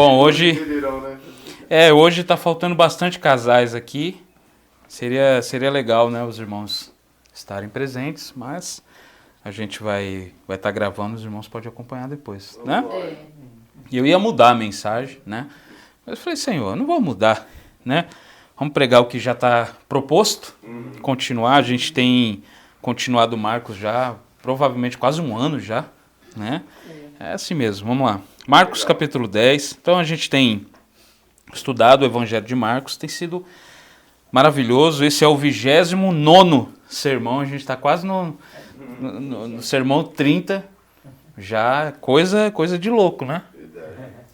Bom, hoje tá faltando bastante casais aqui. Seria legal, né, os irmãos estarem presentes, mas a gente vai estar gravando, os irmãos podem acompanhar depois, né? E eu ia mudar a mensagem, né? Mas eu falei, Senhor, não vou mudar, né? Vamos pregar o que já está proposto, continuar. A gente tem continuado Marcos já, provavelmente quase um ano já, né? É assim mesmo, vamos lá. Marcos capítulo 10. Então a gente tem estudado o Evangelho de Marcos, tem sido maravilhoso. Esse é o 29º sermão, a gente está quase no sermão 30, já coisa de louco, né?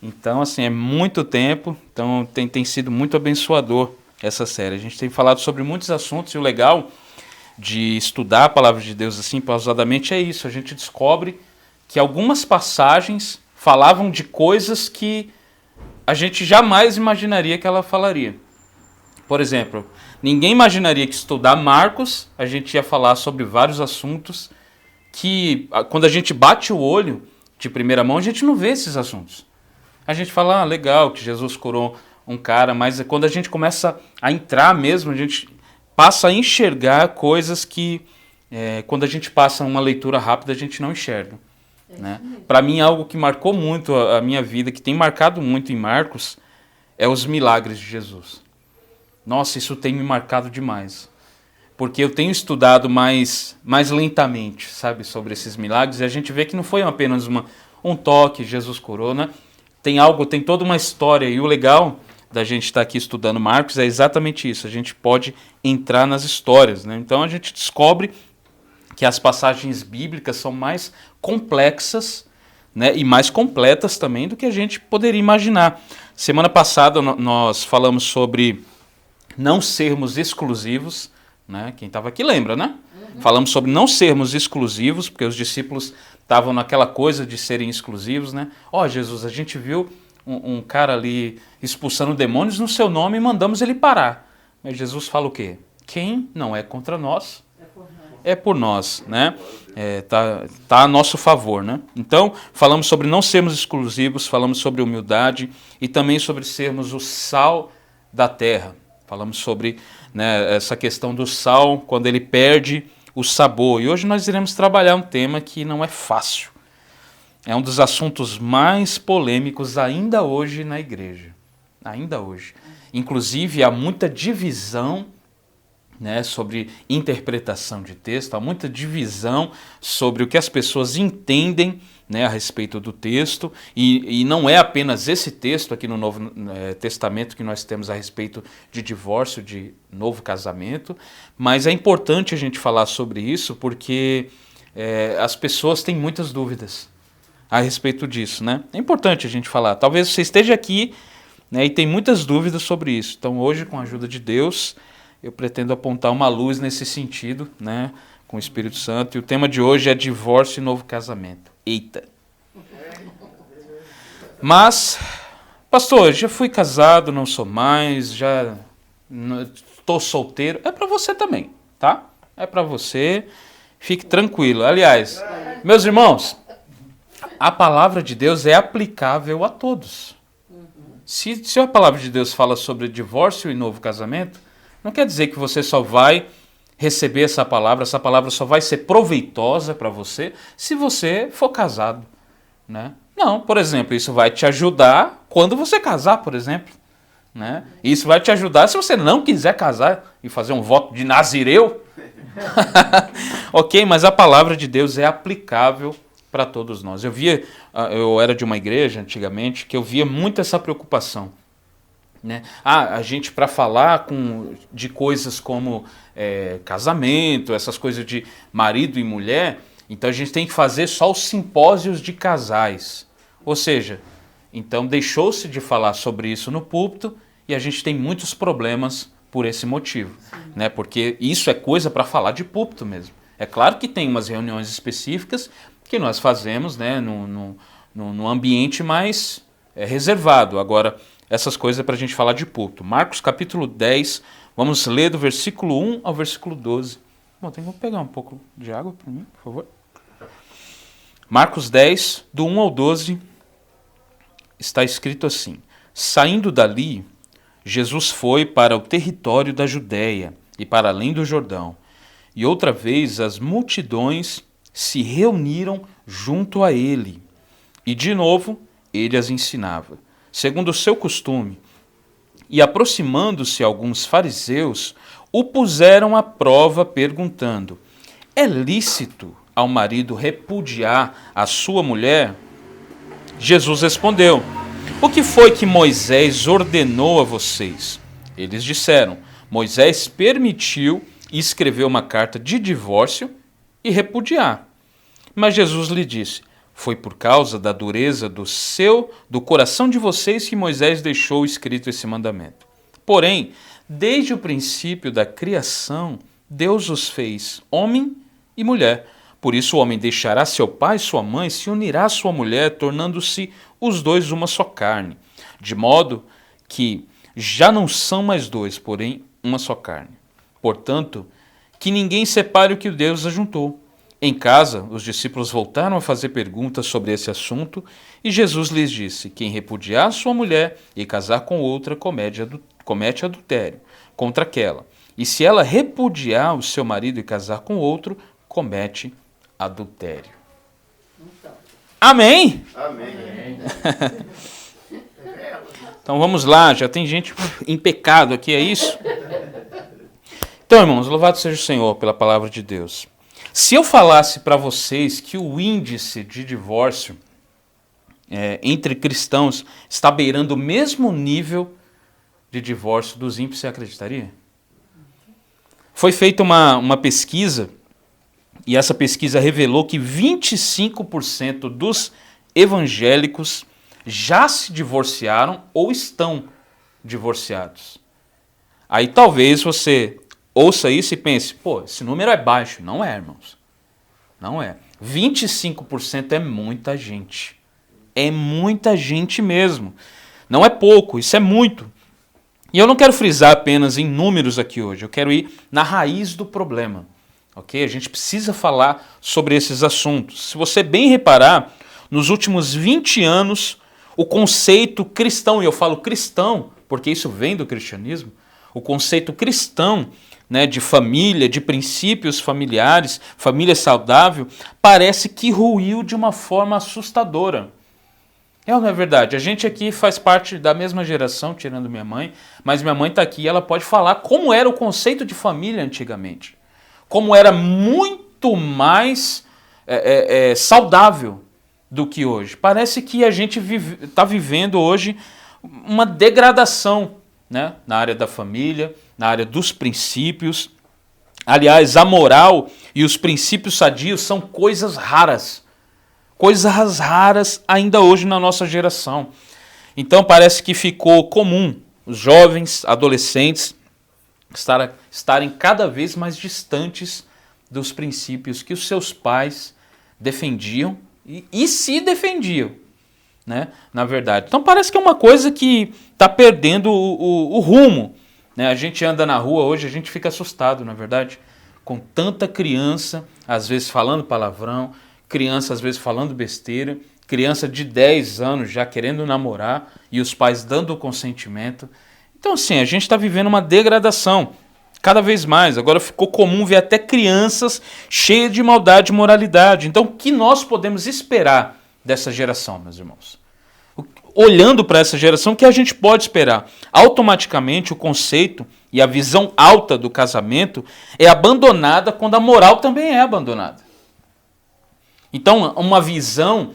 Então, assim, é muito tempo, então tem sido muito abençoador essa série. A gente tem falado sobre muitos assuntos e o legal de estudar a palavra de Deus assim, pausadamente, é isso. A gente descobre que algumas passagens falavam de coisas que a gente jamais imaginaria que ela falaria. Por exemplo, ninguém imaginaria que estudar Marcos, a gente ia falar sobre vários assuntos que, quando a gente bate o olho de primeira mão, a gente não vê esses assuntos. A gente fala, legal, que Jesus curou um cara, mas quando a gente começa a entrar mesmo, a gente passa a enxergar coisas que, quando a gente passa uma leitura rápida, a gente não enxerga. Né? Para mim, algo que marcou muito a minha vida, que tem marcado muito em Marcos, é os milagres de Jesus. Nossa, isso tem me marcado demais. Porque eu tenho estudado mais lentamente, sabe, sobre esses milagres, e a gente vê que não foi apenas um toque, Jesus curou, né? Tem toda uma história, e o legal da gente estar aqui estudando Marcos é exatamente isso, a gente pode entrar nas histórias, né? Então a gente descobre que as passagens bíblicas são mais complexas, né, e mais completas também do que a gente poderia imaginar. Semana passada nós falamos sobre não sermos exclusivos, né? Quem estava aqui lembra, né? Falamos sobre não sermos exclusivos, porque os discípulos estavam naquela coisa de serem exclusivos, né? Jesus, a gente viu um cara ali expulsando demônios no seu nome e mandamos ele parar. Mas Jesus fala o quê? Quem não é contra nós, é por nós, né? Tá a nosso favor, né? Então, falamos sobre não sermos exclusivos, falamos sobre humildade e também sobre sermos o sal da terra. Falamos sobre, né, essa questão do sal, quando ele perde o sabor. E hoje nós iremos trabalhar um tema que não é fácil. É um dos assuntos mais polêmicos ainda hoje na igreja. Ainda hoje. Inclusive, há muita divisão, né, sobre interpretação de texto, há muita divisão sobre o que as pessoas entendem, né, a respeito do texto, e não é apenas esse texto aqui no Novo Testamento que nós temos a respeito de divórcio, de novo casamento, mas é importante a gente falar sobre isso porque as pessoas têm muitas dúvidas a respeito disso, né? É importante a gente falar. Talvez você esteja aqui, né, e tem muitas dúvidas sobre isso. Então hoje, com a ajuda de Deus, eu pretendo apontar uma luz nesse sentido, né, com o Espírito Santo. E o tema de hoje é divórcio e novo casamento. Eita! Mas, pastor, já fui casado, não sou mais, já estou solteiro. É para você também, tá? É para você. Fique tranquilo. Aliás, meus irmãos, a palavra de Deus é aplicável a todos. Se a palavra de Deus fala sobre divórcio e novo casamento, não quer dizer que você só vai receber essa palavra só vai ser proveitosa para você se você for casado, né? Não, por exemplo, isso vai te ajudar quando você casar, por exemplo, né? Isso vai te ajudar se você não quiser casar e fazer um voto de nazireu. Ok, mas a palavra de Deus é aplicável para todos nós. Eu era de uma igreja antigamente que eu via muito essa preocupação. Né? A gente, para falar de coisas como casamento, essas coisas de marido e mulher, então a gente tem que fazer só os simpósios de casais. Ou seja, então deixou-se de falar sobre isso no púlpito e a gente tem muitos problemas por esse motivo. Né? Porque isso é coisa para falar de púlpito mesmo. É claro que tem umas reuniões específicas que nós fazemos, né, num ambiente mais reservado. Agora, essas coisas é para a gente falar de púlpito. Marcos capítulo 10, vamos ler do versículo 1 ao versículo 12. Bom, tem que pegar um pouco de água para mim, por favor. Marcos 10, do 1 ao 12, está escrito assim: saindo dali, Jesus foi para o território da Judéia e para além do Jordão. E outra vez as multidões se reuniram junto a ele. E de novo ele as ensinava, segundo o seu costume. E aproximando-se alguns fariseus, o puseram à prova, perguntando: é lícito ao marido repudiar a sua mulher? Jesus respondeu: o que foi que Moisés ordenou a vocês? Eles disseram: Moisés permitiu escrever uma carta de divórcio e repudiar. Mas Jesus lhe disse: foi por causa da dureza do coração de vocês que Moisés deixou escrito esse mandamento. Porém, desde o princípio da criação, Deus os fez homem e mulher. Por isso o homem deixará seu pai e sua mãe, se unirá à sua mulher, tornando-se os dois uma só carne. De modo que já não são mais dois, porém uma só carne. Portanto, que ninguém separe o que Deus ajuntou. Em casa, os discípulos voltaram a fazer perguntas sobre esse assunto e Jesus lhes disse: quem repudiar sua mulher e casar com outra comete adultério contra aquela. E se ela repudiar o seu marido e casar com outro, comete adultério. Amém? Amém. Então vamos lá, já tem gente em pecado aqui, é isso? Então, irmãos, louvado seja o Senhor pela palavra de Deus. Se eu falasse para vocês que o índice de divórcio entre cristãos está beirando o mesmo nível de divórcio dos ímpios, você acreditaria? Foi feita uma pesquisa, e essa pesquisa revelou que 25% dos evangélicos já se divorciaram ou estão divorciados. Aí talvez você ouça isso e pense: pô, esse número é baixo. Não é, irmãos. Não é. 25% é muita gente. É muita gente mesmo. Não é pouco, isso é muito. E eu não quero frisar apenas em números aqui hoje. Eu quero ir na raiz do problema. Ok? A gente precisa falar sobre esses assuntos. Se você bem reparar, nos últimos 20 anos, o conceito cristão, e eu falo cristão porque isso vem do cristianismo, o conceito cristão, né, de família, de princípios familiares, família saudável, parece que ruiu de uma forma assustadora. É ou não é verdade? A gente aqui faz parte da mesma geração, tirando minha mãe, mas minha mãe está aqui e ela pode falar como era o conceito de família antigamente. Como era muito mais saudável do que hoje. Parece que a gente está vivendo hoje uma degradação, né, na área da família, na área dos princípios. Aliás, a moral e os princípios sadios são coisas raras. Coisas raras ainda hoje na nossa geração. Então parece que ficou comum os jovens, adolescentes, estarem cada vez mais distantes dos princípios que os seus pais defendiam e se defendiam, né, na verdade. Então parece que é uma coisa que está perdendo o rumo. Né? A gente anda na rua hoje, a gente fica assustado, na verdade, com tanta criança, às vezes falando palavrão, criança às vezes falando besteira, criança de 10 anos já querendo namorar e os pais dando o consentimento. Então assim, a gente está vivendo uma degradação cada vez mais. Agora ficou comum ver até crianças cheias de maldade e moralidade. Então o que nós podemos esperar dessa geração, meus irmãos? Olhando para essa geração, o que a gente pode esperar? Automaticamente o conceito e a visão alta do casamento é abandonada quando a moral também é abandonada. Então, uma visão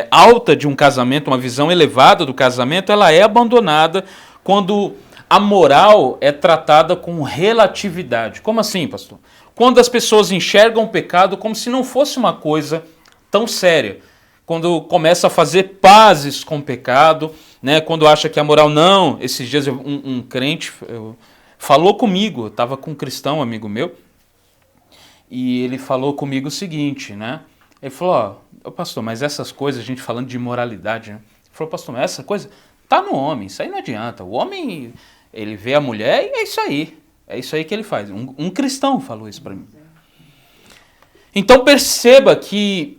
alta de um casamento, uma visão elevada do casamento, ela é abandonada quando a moral é tratada com relatividade. Como assim, pastor? Quando as pessoas enxergam o pecado como se não fosse uma coisa tão séria. Quando começa a fazer pazes com o pecado, né? Quando acha que a moral não. Esses dias um crente falou comigo, eu estava com um cristão, amigo meu, e ele falou comigo o seguinte, né? Ele falou: ó, pastor, mas essas coisas, a gente falando de imoralidade, né? Ele falou: pastor, mas essa coisa tá no homem, isso aí não adianta. O homem, ele vê a mulher e é isso aí que ele faz. Um cristão falou isso para mim. Então perceba que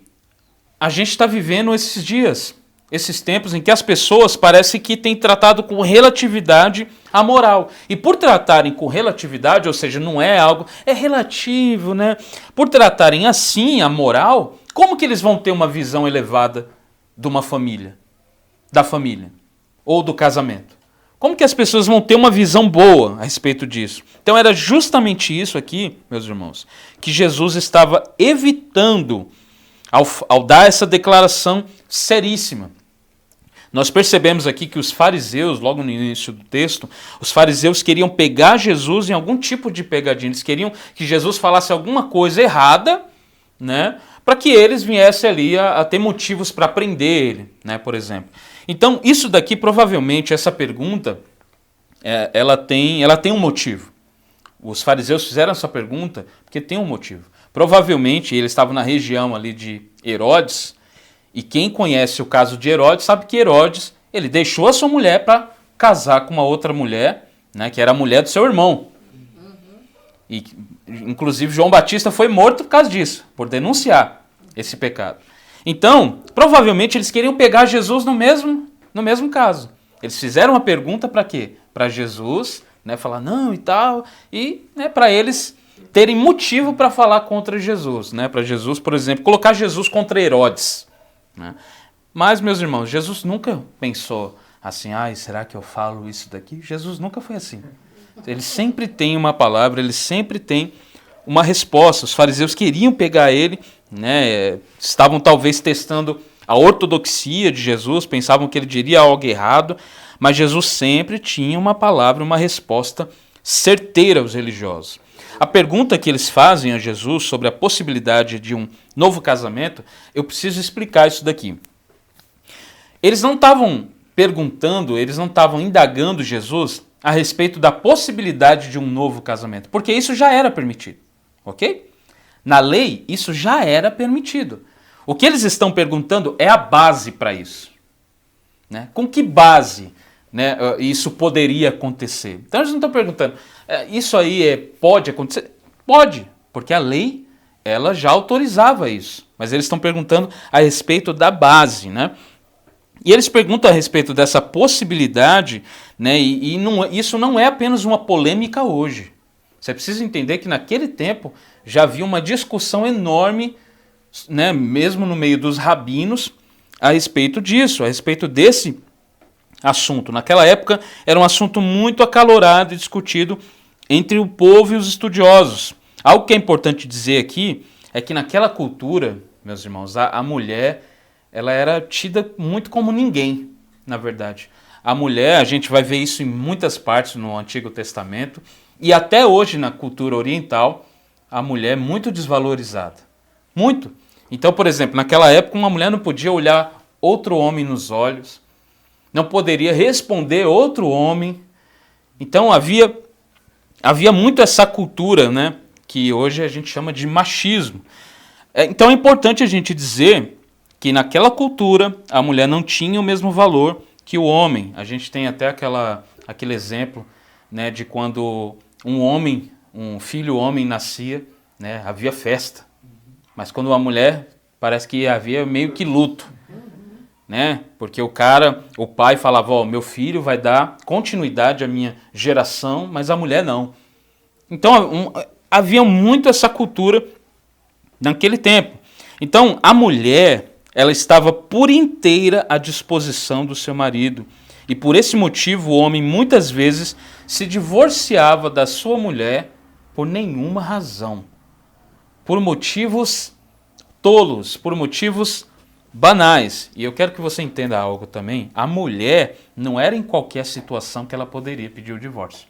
a gente está vivendo esses dias, esses tempos em que as pessoas parecem que têm tratado com relatividade a moral. E por tratarem com relatividade, ou seja, não é algo, é relativo, né? Por tratarem assim a moral, como que eles vão ter uma visão elevada de uma família, da família ou do casamento? Como que as pessoas vão ter uma visão boa a respeito disso? Então era justamente isso aqui, meus irmãos, que Jesus estava evitando ao dar essa declaração seríssima. Nós percebemos aqui que os fariseus, logo no início do texto, os fariseus queriam pegar Jesus em algum tipo de pegadinha. Eles queriam que Jesus falasse alguma coisa errada, né, para que eles viessem ali a ter motivos para prender ele, né, por exemplo. Então, isso daqui, provavelmente, essa pergunta, ela tem um motivo. Os fariseus fizeram essa pergunta porque tem um motivo. Provavelmente, eles estavam na região ali de Herodes, e quem conhece o caso de Herodes sabe que Herodes, ele deixou a sua mulher para casar com uma outra mulher, né, que era a mulher do seu irmão. E, inclusive, João Batista foi morto por causa disso, por denunciar esse pecado. Então, provavelmente eles queriam pegar Jesus no mesmo caso. Eles fizeram uma pergunta para quê? Para Jesus, né, falar não e tal, e, né, para eles terem motivo para falar contra Jesus, né, para Jesus, por exemplo, colocar Jesus contra Herodes, né? Mas, meus irmãos, Jesus nunca pensou assim, será que eu falo isso daqui? Jesus nunca foi assim. Ele sempre tem uma palavra, ele sempre tem uma resposta. Os fariseus queriam pegar ele, né, estavam talvez testando a ortodoxia de Jesus, pensavam que ele diria algo errado, mas Jesus sempre tinha uma palavra, uma resposta certeira aos religiosos. A pergunta que eles fazem a Jesus sobre a possibilidade de um novo casamento, eu preciso explicar isso daqui. Eles não estavam perguntando, eles não estavam indagando Jesus a respeito da possibilidade de um novo casamento, porque isso já era permitido, ok? Na lei, isso já era permitido. O que eles estão perguntando é a base para isso, né? Com que base, né, isso poderia acontecer? Então eles não estão perguntando, isso aí pode acontecer? Pode, porque a lei ela já autorizava isso, mas eles estão perguntando a respeito da base, né? E eles perguntam a respeito dessa possibilidade, né, isso não é apenas uma polêmica hoje. Você precisa entender que naquele tempo já havia uma discussão enorme, né, mesmo no meio dos rabinos, a respeito disso, a respeito desse assunto. Naquela época era um assunto muito acalorado e discutido entre o povo e os estudiosos. Algo que é importante dizer aqui é que naquela cultura, meus irmãos, a mulher ela era tida muito como ninguém, na verdade. A mulher, a gente vai ver isso em muitas partes no Antigo Testamento, e até hoje na cultura oriental, a mulher é muito desvalorizada. Muito. Então, por exemplo, naquela época uma mulher não podia olhar outro homem nos olhos, não poderia responder outro homem. Então havia muito essa cultura, né, que hoje a gente chama de machismo. Então é importante a gente dizer que naquela cultura a mulher não tinha o mesmo valor que o homem. A gente tem até aquele exemplo, né, de quando um filho homem nascia, né, havia festa. Mas quando uma mulher, parece que havia meio que luto, né? Porque o pai falava, meu filho vai dar continuidade à minha geração, mas a mulher não. Então havia muito essa cultura naquele tempo. Então a mulher ela estava por inteira à disposição do seu marido. E por esse motivo o homem muitas vezes se divorciava da sua mulher por nenhuma razão. Por motivos tolos, por motivos banais. E eu quero que você entenda algo também. A mulher não era em qualquer situação que ela poderia pedir o divórcio.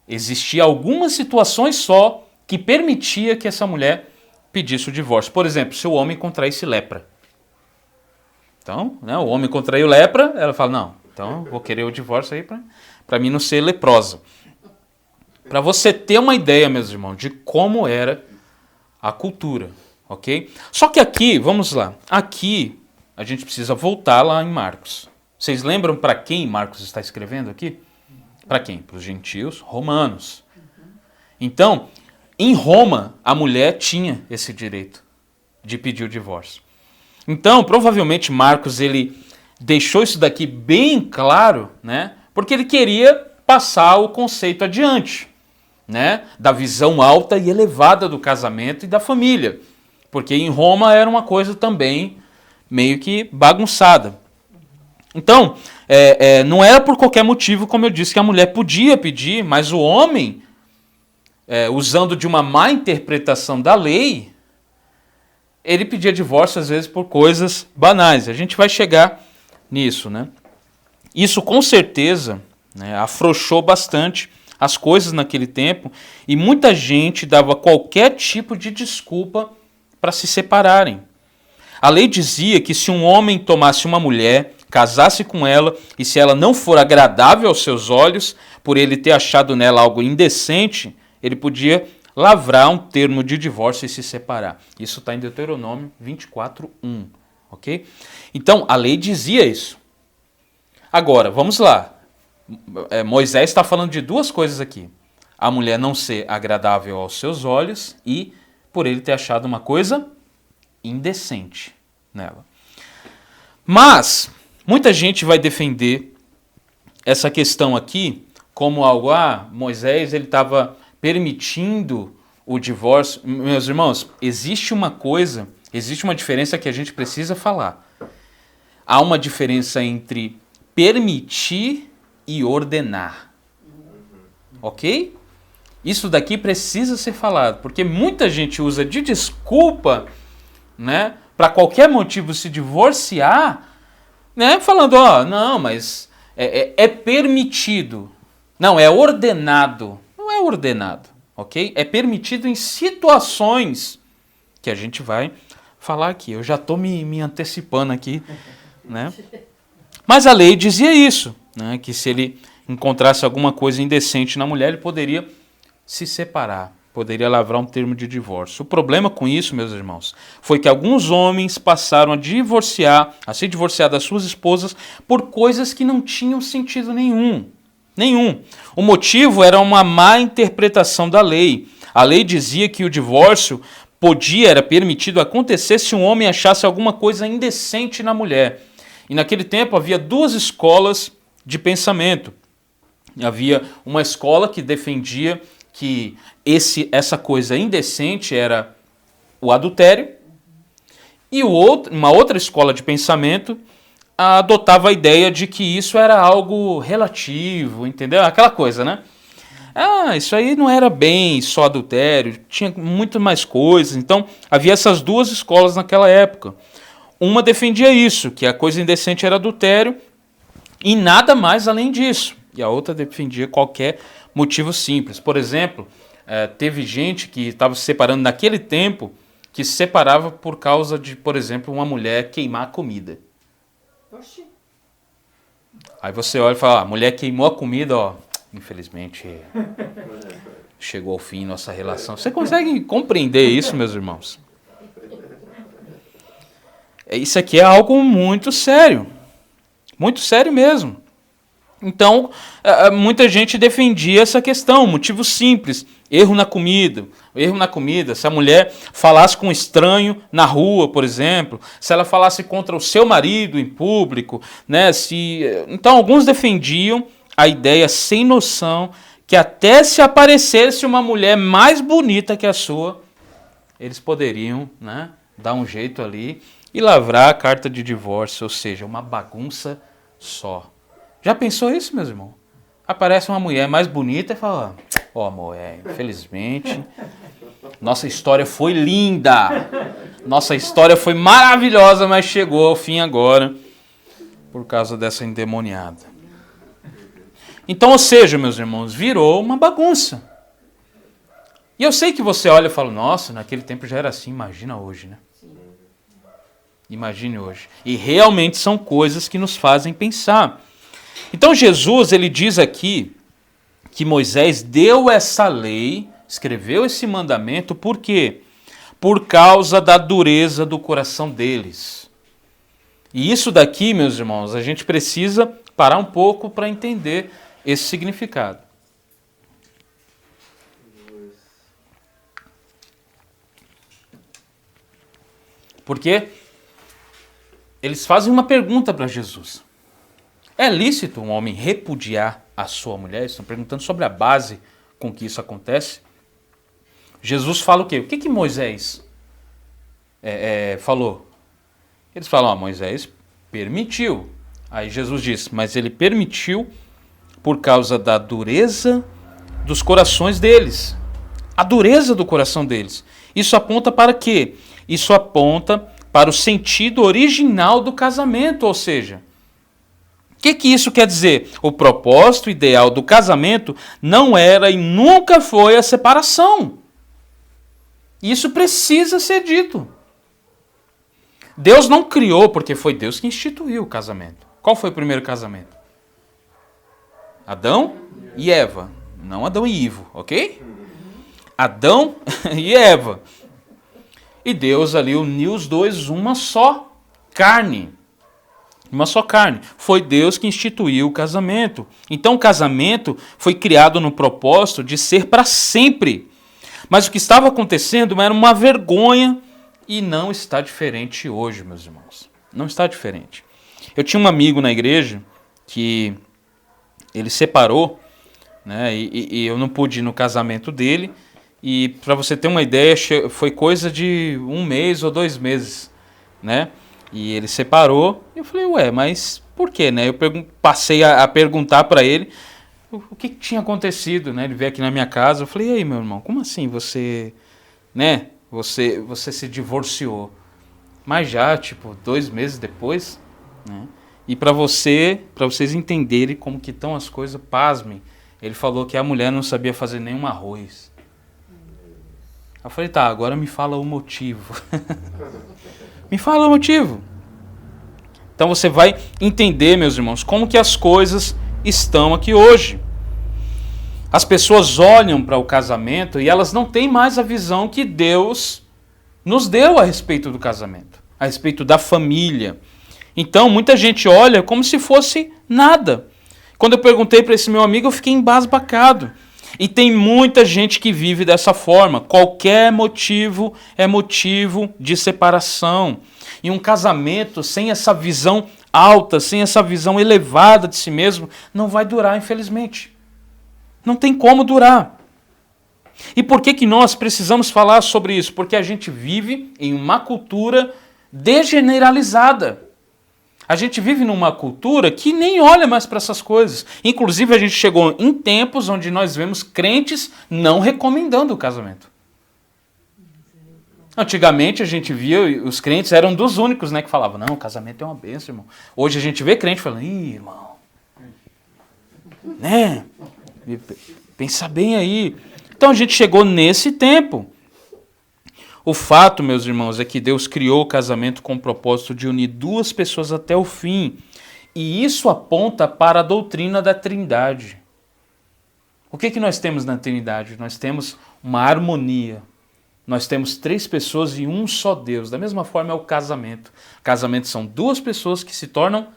Existiam algumas situações só que permitia que essa mulher pedisse o divórcio. Por exemplo, se o homem contraísse lepra. Então, né, o homem contraiu lepra, ela fala, não, então vou querer o divórcio aí para mim não ser leprosa. Para você ter uma ideia, meus irmãos, de como era a cultura, ok? Só que aqui, vamos lá, aqui a gente precisa voltar lá em Marcos. Vocês lembram para quem Marcos está escrevendo aqui? Para quem? Para os gentios romanos. Então, em Roma, a mulher tinha esse direito de pedir o divórcio. Então, provavelmente Marcos ele deixou isso daqui bem claro, né? Porque ele queria passar o conceito adiante, né? Da visão alta e elevada do casamento e da família. Porque em Roma era uma coisa também meio que bagunçada. Então, não era por qualquer motivo, como eu disse, que a mulher podia pedir, mas o homem, usando de uma má interpretação da lei, ele pedia divórcio às vezes por coisas banais. A gente vai chegar nisso, né? Isso com certeza, né, afrouxou bastante as coisas naquele tempo e muita gente dava qualquer tipo de desculpa para se separarem. A lei dizia que se um homem tomasse uma mulher, casasse com ela, e se ela não for agradável aos seus olhos, por ele ter achado nela algo indecente, ele podia lavrar um termo de divórcio e se separar. Isso está em Deuteronômio 24:1, ok? Então, a lei dizia isso. Agora, vamos lá. Moisés está falando de duas coisas aqui. A mulher não ser agradável aos seus olhos e por ele ter achado uma coisa indecente nela. Mas muita gente vai defender essa questão aqui como algo, Moisés ele estava permitindo o divórcio. Meus irmãos, existe uma diferença que a gente precisa falar. Há uma diferença entre permitir e ordenar. Ok? Isso daqui precisa ser falado, porque muita gente usa de desculpa, né, para qualquer motivo se divorciar, né, falando, não, mas é permitido. Não, é ordenado. Não é ordenado, ok? É permitido em situações que a gente vai falar aqui. Eu já estou me antecipando aqui, né? Mas a lei dizia isso, né, que se ele encontrasse alguma coisa indecente na mulher, ele poderia se separar, poderia lavrar um termo de divórcio. O problema com isso, meus irmãos, foi que alguns homens passaram a se divorciar das suas esposas por coisas que não tinham sentido nenhum. O motivo era uma má interpretação da lei. A lei dizia que o divórcio era permitido acontecer se um homem achasse alguma coisa indecente na mulher. E naquele tempo havia duas escolas de pensamento. Havia uma escola que defendia que essa coisa indecente era o adultério, e uma outra escola de pensamento adotava a ideia de que isso era algo relativo, entendeu? Aquela coisa, né? Isso aí não era bem só adultério, tinha muito mais coisas. Então, havia essas duas escolas naquela época. Uma defendia isso, que a coisa indecente era adultério e nada mais além disso. E a outra defendia qualquer motivo simples. Por exemplo, teve gente que estava se separando naquele tempo que se separava por causa de, por exemplo, uma mulher queimar a comida. Oxi. Aí você olha e fala, a mulher queimou a comida, infelizmente chegou ao fim nossa relação. Você consegue compreender isso, meus irmãos? Isso aqui é algo muito sério mesmo. Então, muita gente defendia essa questão, motivo simples, erro na comida. Se a mulher falasse com um estranho na rua, por exemplo, se ela falasse contra o seu marido em público, né? Então, alguns defendiam a ideia sem noção que até se aparecesse uma mulher mais bonita que a sua, eles poderiam, né, dar um jeito ali e lavrar a carta de divórcio, ou seja, uma bagunça só. Já pensou isso, meus irmãos? Aparece uma mulher mais bonita e fala, amor, infelizmente, nossa história foi linda, nossa história foi maravilhosa, mas chegou ao fim agora, por causa dessa endemoniada. Então, ou seja, meus irmãos, virou uma bagunça. E eu sei que você olha e fala, nossa, naquele tempo já era assim, imagina hoje, né? Imagine hoje. E realmente são coisas que nos fazem pensar. Então Jesus, ele diz aqui que Moisés deu essa lei, escreveu esse mandamento, por quê? Por causa da dureza do coração deles. E isso daqui, meus irmãos, a gente precisa parar um pouco para entender esse significado. Por quê? eles fazem uma pergunta para Jesus. É lícito um homem repudiar a sua mulher? Eles estão perguntando sobre a base com que isso acontece. Jesus fala o quê? O que Moisés falou? Eles falam, Moisés permitiu. Aí Jesus diz, mas ele permitiu por causa da dureza dos corações deles. A dureza do coração deles. Isso aponta para quê? Isso aponta para o sentido original do casamento, ou seja, o que isso quer dizer? O propósito ideal do casamento não era e nunca foi a separação. Isso precisa ser dito. Deus não criou, porque foi Deus que instituiu o casamento. Qual foi o primeiro casamento? Adão e Eva. Não Adão e Ivo, ok? Adão e Eva. E Deus ali uniu os dois, uma só carne. Uma só carne. Foi Deus que instituiu o casamento. Então o casamento foi criado no propósito de ser para sempre. Mas o que estava acontecendo era uma vergonha e não está diferente hoje, meus irmãos. Não está diferente. Eu tinha um amigo na igreja que ele separou, né, e eu não pude ir no casamento dele. E para você ter uma ideia, foi coisa de 1 mês ou 2 meses, né? E ele separou. E eu falei, mas por quê, né? Eu passei a perguntar para ele o que tinha acontecido, né? Ele veio aqui na minha casa. Eu falei, e aí, meu irmão, como assim você, né? Você se divorciou? Mas já, 2 meses depois, né? E para vocês entenderem como que estão as coisas, pasmem. Ele falou que a mulher não sabia fazer nenhum arroz. Eu falei, tá, agora me fala o motivo. Me fala o motivo. Então você vai entender, meus irmãos, como que as coisas estão aqui hoje. As pessoas olham para o casamento e elas não têm mais a visão que Deus nos deu a respeito do casamento, a respeito da família. Então muita gente olha como se fosse nada. Quando eu perguntei para esse meu amigo, eu fiquei embasbacado. E tem muita gente que vive dessa forma. Qualquer motivo é motivo de separação. E um casamento sem essa visão alta, sem essa visão elevada de si mesmo, não vai durar, infelizmente. Não tem como durar. E por que nós precisamos falar sobre isso? Porque a gente vive em uma cultura degeneralizada. A gente vive numa cultura que nem olha mais para essas coisas. Inclusive, a gente chegou em tempos onde nós vemos crentes não recomendando o casamento. Antigamente, a gente via, os crentes eram dos únicos, né, que falavam, não, o casamento é uma bênção, irmão. Hoje a gente vê crente falando, irmão, né, pensa bem aí. Então a gente chegou nesse tempo. O fato, meus irmãos, é que Deus criou o casamento com o propósito de unir 2 pessoas até o fim. E isso aponta para a doutrina da Trindade. O que nós temos na Trindade? Nós temos uma harmonia. Nós temos 3 pessoas e um só Deus. Da mesma forma é o casamento. Casamento são 2 pessoas que se tornam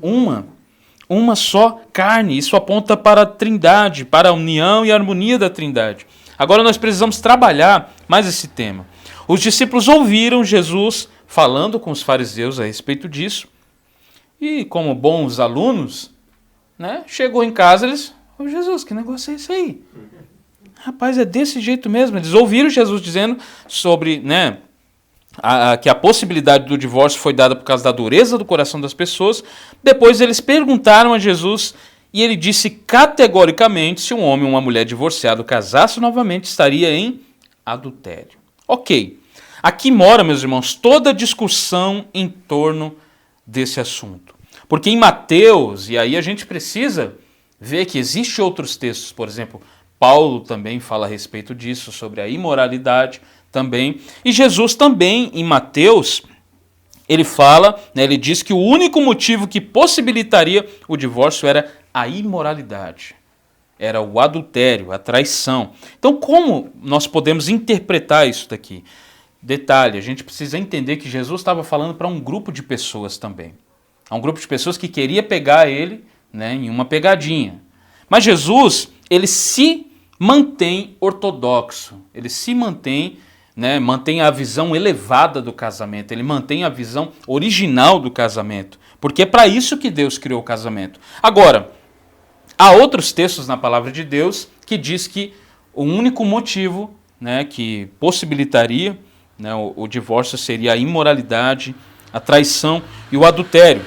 uma só carne. Isso aponta para a Trindade, para a união e a harmonia da Trindade. Agora nós precisamos trabalhar mais esse tema. Os discípulos ouviram Jesus falando com os fariseus a respeito disso. E como bons alunos, né, chegou em casa, eles... Ô Jesus, que negócio é esse aí? Rapaz, é desse jeito mesmo. Eles ouviram Jesus dizendo sobre, né, que a possibilidade do divórcio foi dada por causa da dureza do coração das pessoas. Depois eles perguntaram a Jesus e ele disse categoricamente se um homem ou uma mulher divorciado casasse novamente estaria em adultério. Ok, aqui mora, meus irmãos, toda a discussão em torno desse assunto. Porque em Mateus, e aí a gente precisa ver que existem outros textos, por exemplo, Paulo também fala a respeito disso, sobre a imoralidade também. E Jesus também, em Mateus, ele fala, né, ele diz que o único motivo que possibilitaria o divórcio era a imoralidade. Era o adultério, a traição. Então, como nós podemos interpretar isso daqui? Detalhe, a gente precisa entender que Jesus estava falando para um grupo de pessoas também. Um grupo de pessoas que queria pegar ele, né, em uma pegadinha. Mas Jesus, ele se mantém ortodoxo. Ele se mantém né, mantém a visão elevada do casamento, ele mantém a visão original do casamento, porque é para isso que Deus criou o casamento. Agora, há outros textos na palavra de Deus que diz que o único motivo, né, que possibilitaria, né, o divórcio seria a imoralidade, a traição e o adultério.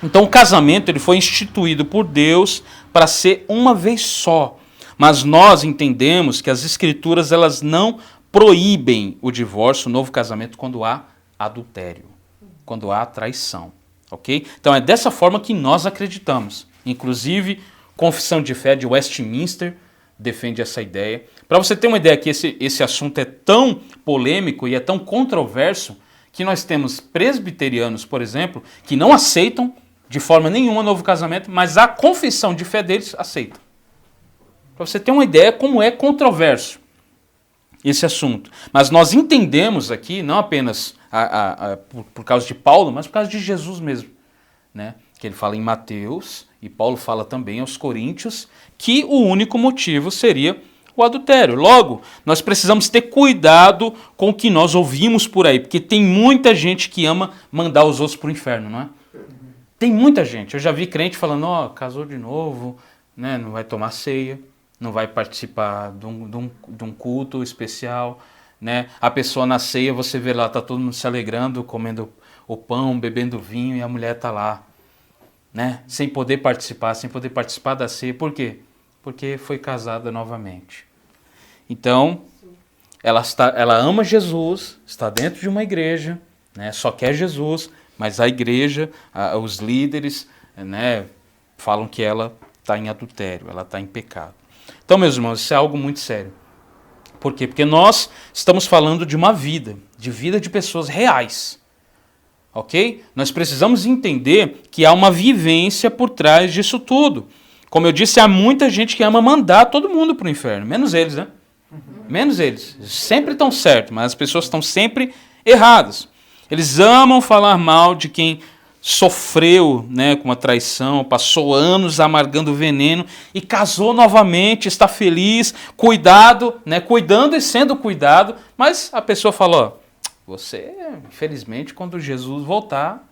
Então o casamento ele foi instituído por Deus para ser uma vez só. Mas nós entendemos que as escrituras elas não proíbem o divórcio, o novo casamento, quando há adultério, quando há traição. Ok? Então é dessa forma que nós acreditamos. Inclusive, Confissão de Fé de Westminster defende essa ideia. Para você ter uma ideia que esse assunto é tão polêmico e é tão controverso que nós temos presbiterianos, por exemplo, que não aceitam de forma nenhuma novo casamento, mas a confissão de fé deles aceita. Para você ter uma ideia como é controverso esse assunto. Mas nós entendemos aqui, não apenas por causa de Paulo, mas por causa de Jesus mesmo, né? Que ele fala em Mateus, e Paulo fala também aos Coríntios, que o único motivo seria o adultério. Logo, nós precisamos ter cuidado com o que nós ouvimos por aí, porque tem muita gente que ama mandar os outros para o inferno, não é? Tem muita gente. Eu já vi crente falando, casou de novo, né? Não vai tomar ceia, não vai participar de um culto especial, né? A pessoa na ceia, você vê lá, está todo mundo se alegrando, comendo o pão, bebendo vinho, e a mulher está lá, né? Sem poder participar da ceia. Por quê? Porque foi casada novamente. Então, ela ama Jesus, está dentro de uma igreja, né? Só quer Jesus, mas a igreja, os líderes, né, falam que ela está em adultério, ela está em pecado. Então, meus irmãos, isso é algo muito sério. Por quê? Porque nós estamos falando de uma vida de pessoas reais. Ok? Nós precisamos entender que há uma vivência por trás disso tudo. Como eu disse, há muita gente que ama mandar todo mundo para o inferno, menos eles, né? Menos eles. Sempre estão certos, mas as pessoas estão sempre erradas. Eles amam falar mal de quem sofreu, né, com uma traição, passou anos amargando veneno e casou novamente, está feliz, cuidado, né, cuidando e sendo cuidado, mas a pessoa fala, você, infelizmente, quando Jesus voltar,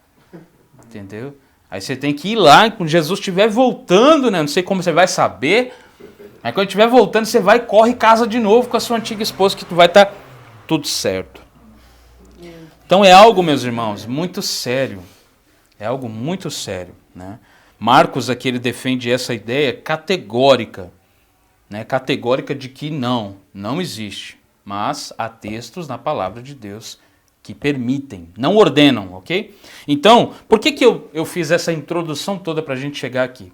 entendeu? Aí você tem que ir lá, quando Jesus estiver voltando, né, não sei como você vai saber, aí quando estiver voltando, você vai, corre e casa de novo com a sua antiga esposa, que tu vai estar tudo certo. Então é algo, meus irmãos, muito sério. É algo muito sério, né? Marcos aqui ele defende essa ideia categórica, né? Categórica de que não existe. Mas há textos na palavra de Deus que permitem, não ordenam, ok? Então, por que eu fiz essa introdução toda para a gente chegar aqui?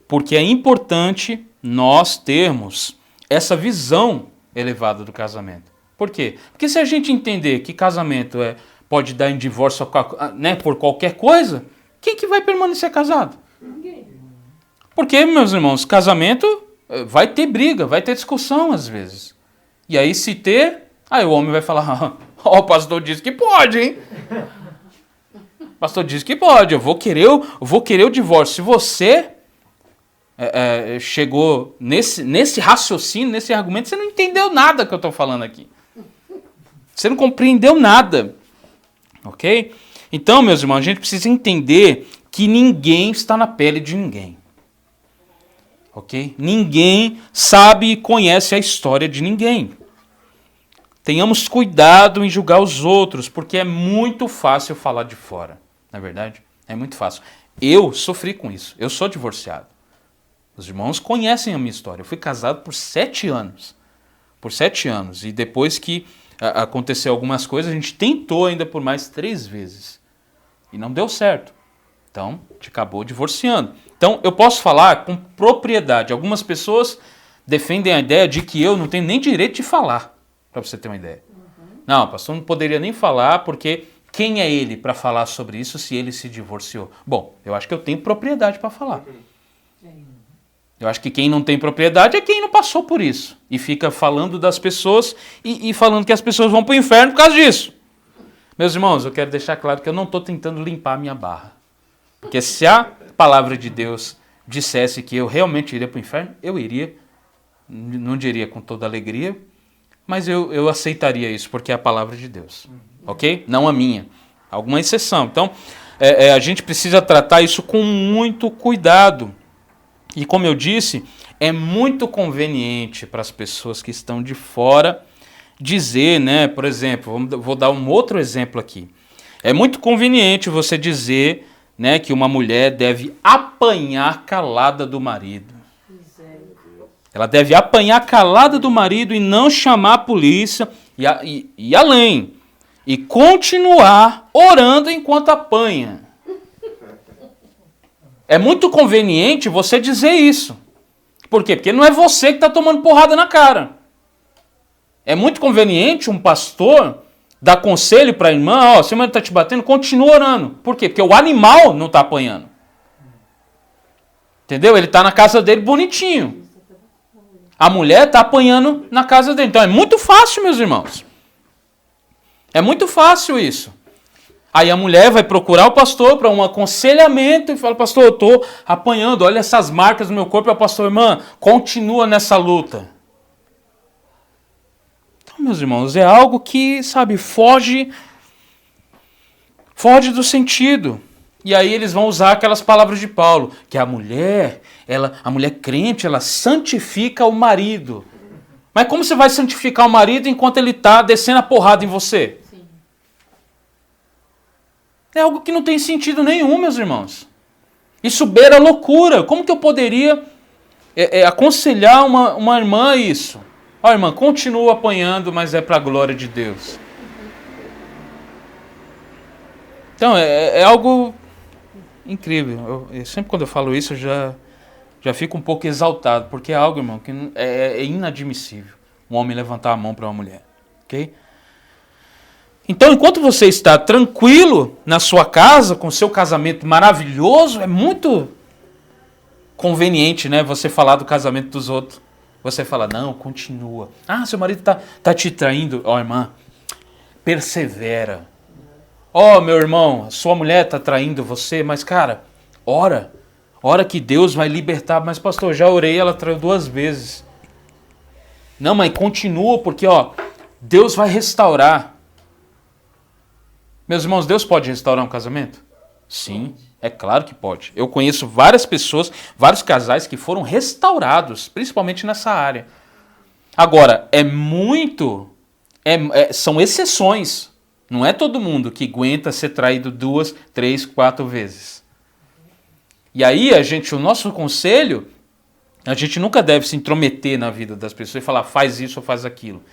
Porque é importante nós termos essa visão elevada do casamento. Por quê? Porque se a gente entender que casamento pode dar em divórcio, né, por qualquer coisa, quem que vai permanecer casado? Ninguém. Porque, meus irmãos, casamento vai ter briga, vai ter discussão às vezes. E aí se ter, aí o homem vai falar, o pastor disse que pode, hein? O pastor disse que pode, eu vou querer o divórcio. Se você chegou nesse raciocínio, nesse argumento, você não entendeu nada que eu estou falando aqui. Você não compreendeu nada. Ok? Então, meus irmãos, a gente precisa entender que ninguém está na pele de ninguém. Ok? Ninguém sabe e conhece a história de ninguém. Tenhamos cuidado em julgar os outros, porque é muito fácil falar de fora. Não é verdade? É muito fácil. Eu sofri com isso. Eu sou divorciado. Os irmãos conhecem a minha história. Eu fui casado por 7 anos. Por 7 anos. E depois que aconteceu algumas coisas, a gente tentou ainda por mais 3 vezes. E não deu certo. Então, a gente acabou divorciando. Então, eu posso falar com propriedade. Algumas pessoas defendem a ideia de que eu não tenho nem direito de falar, para você ter uma ideia. Não, o pastor não poderia nem falar, porque quem é ele para falar sobre isso se ele se divorciou? Bom, eu acho que eu tenho propriedade para falar. Eu acho que quem não tem propriedade é quem não passou por isso. E fica falando das pessoas e falando que as pessoas vão para o inferno por causa disso. Meus irmãos, eu quero deixar claro que eu não estou tentando limpar a minha barra. Porque se a palavra de Deus dissesse que eu realmente iria para o inferno, eu iria, não diria com toda alegria, mas eu aceitaria isso, porque é a palavra de Deus, ok? Não a minha. Alguma exceção. Então, a gente precisa tratar isso com muito cuidado. E como eu disse, é muito conveniente para as pessoas que estão de fora dizer, né? Por exemplo, vou dar um outro exemplo aqui. É muito conveniente você dizer, né, que uma mulher deve apanhar calada do marido. Ela deve apanhar calada do marido e não chamar a polícia e além. E continuar orando enquanto apanha. É muito conveniente você dizer isso. Por quê? Porque não é você que está tomando porrada na cara. É muito conveniente um pastor dar conselho para a irmã, ó, se o marido está te batendo, continua orando. Por quê? Porque o animal não está apanhando. Entendeu? Ele está na casa dele bonitinho. A mulher está apanhando na casa dele. Então é muito fácil, meus irmãos. É muito fácil isso. Aí a mulher vai procurar o pastor para um aconselhamento e fala, pastor, eu estou apanhando, olha essas marcas no meu corpo. E o pastor, irmã, continua nessa luta. Então, meus irmãos, é algo que, sabe, foge do sentido. E aí eles vão usar aquelas palavras de Paulo, que a mulher crente, ela santifica o marido. Mas como você vai santificar o marido enquanto ele está descendo a porrada em você? Sim. É algo que não tem sentido nenhum, meus irmãos. Isso beira loucura. Como que eu poderia aconselhar uma irmã isso? Ó, irmã, continua apanhando, mas é para a glória de Deus. Então, é algo incrível. Sempre quando eu falo isso, eu já fico um pouco exaltado, porque é algo, irmão, que é inadmissível um homem levantar a mão para uma mulher. Ok? Então, enquanto você está tranquilo na sua casa, com seu casamento maravilhoso, é muito conveniente, né, você falar do casamento dos outros. Você fala, não, continua. Ah, seu marido tá te traindo. Ó, irmã, persevera. Ó, meu irmão, sua mulher está traindo você, mas, cara, ora que Deus vai libertar. Mas, pastor, já orei, ela traiu 2 vezes. Não, mas continua, porque, ó, Deus vai restaurar. Meus irmãos, Deus pode restaurar um casamento? Sim, é claro que pode. Eu conheço várias pessoas, vários casais que foram restaurados, principalmente nessa área. Agora, são exceções. Não é todo mundo que aguenta ser traído 2, 3, 4 vezes. E aí, o nosso conselho, a gente nunca deve se intrometer na vida das pessoas e falar, faz isso ou faz aquilo.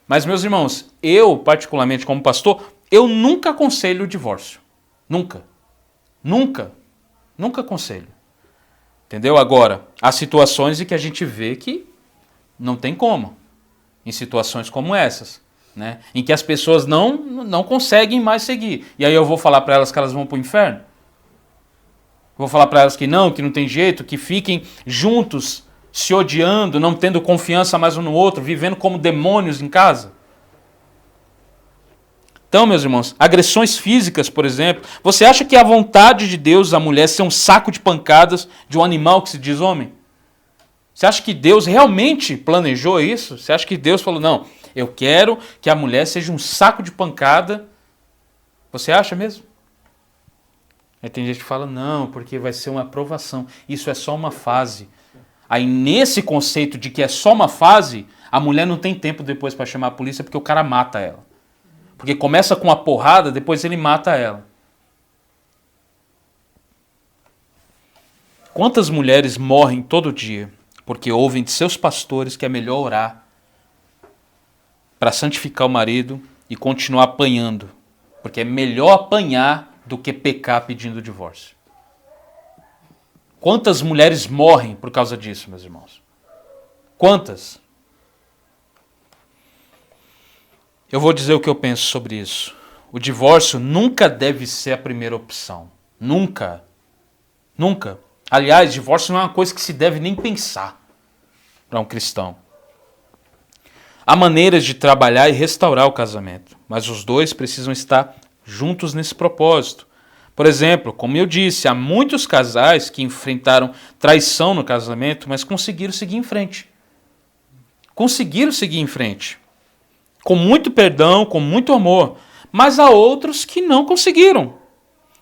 Mas, meus irmãos, eu, particularmente como pastor, eu nunca aconselho o divórcio. Nunca. Nunca aconselho. Entendeu? Agora, há situações em que a gente vê que não tem como. Em situações como essas. Né? Em que as pessoas não conseguem mais seguir. E aí eu vou falar para elas que elas vão para o inferno? Vou falar para elas que não tem jeito, que fiquem juntos, se odiando, não tendo confiança mais um no outro, vivendo como demônios em casa? Então, meus irmãos, agressões físicas, por exemplo, você acha que é a vontade de Deus a mulher ser um saco de pancadas de um animal que se diz homem? Você acha que Deus realmente planejou isso? Você acha que Deus falou, não, eu quero que a mulher seja um saco de pancada? Você acha mesmo? Aí tem gente que fala, não, porque vai ser uma aprovação. Isso é só uma fase. Aí nesse conceito de que é só uma fase, a mulher não tem tempo depois para chamar a polícia porque o cara mata ela. Porque começa com uma porrada, depois ele mata ela. Quantas mulheres morrem todo dia porque ouvem de seus pastores que é melhor orar para santificar o marido e continuar apanhando? Porque é melhor apanhar do que pecar pedindo divórcio. Quantas mulheres morrem por causa disso, meus irmãos? Quantas? Eu vou dizer o que eu penso sobre isso. O divórcio nunca deve ser a primeira opção. Nunca. Nunca. Aliás, divórcio não é uma coisa que se deve nem pensar para um cristão. Há maneiras de trabalhar e restaurar o casamento, mas os dois precisam estar juntos nesse propósito. Por exemplo, como eu disse, há muitos casais que enfrentaram traição no casamento, mas conseguiram seguir em frente. Conseguiram seguir em frente. com muito perdão, com muito amor, mas há outros que não conseguiram.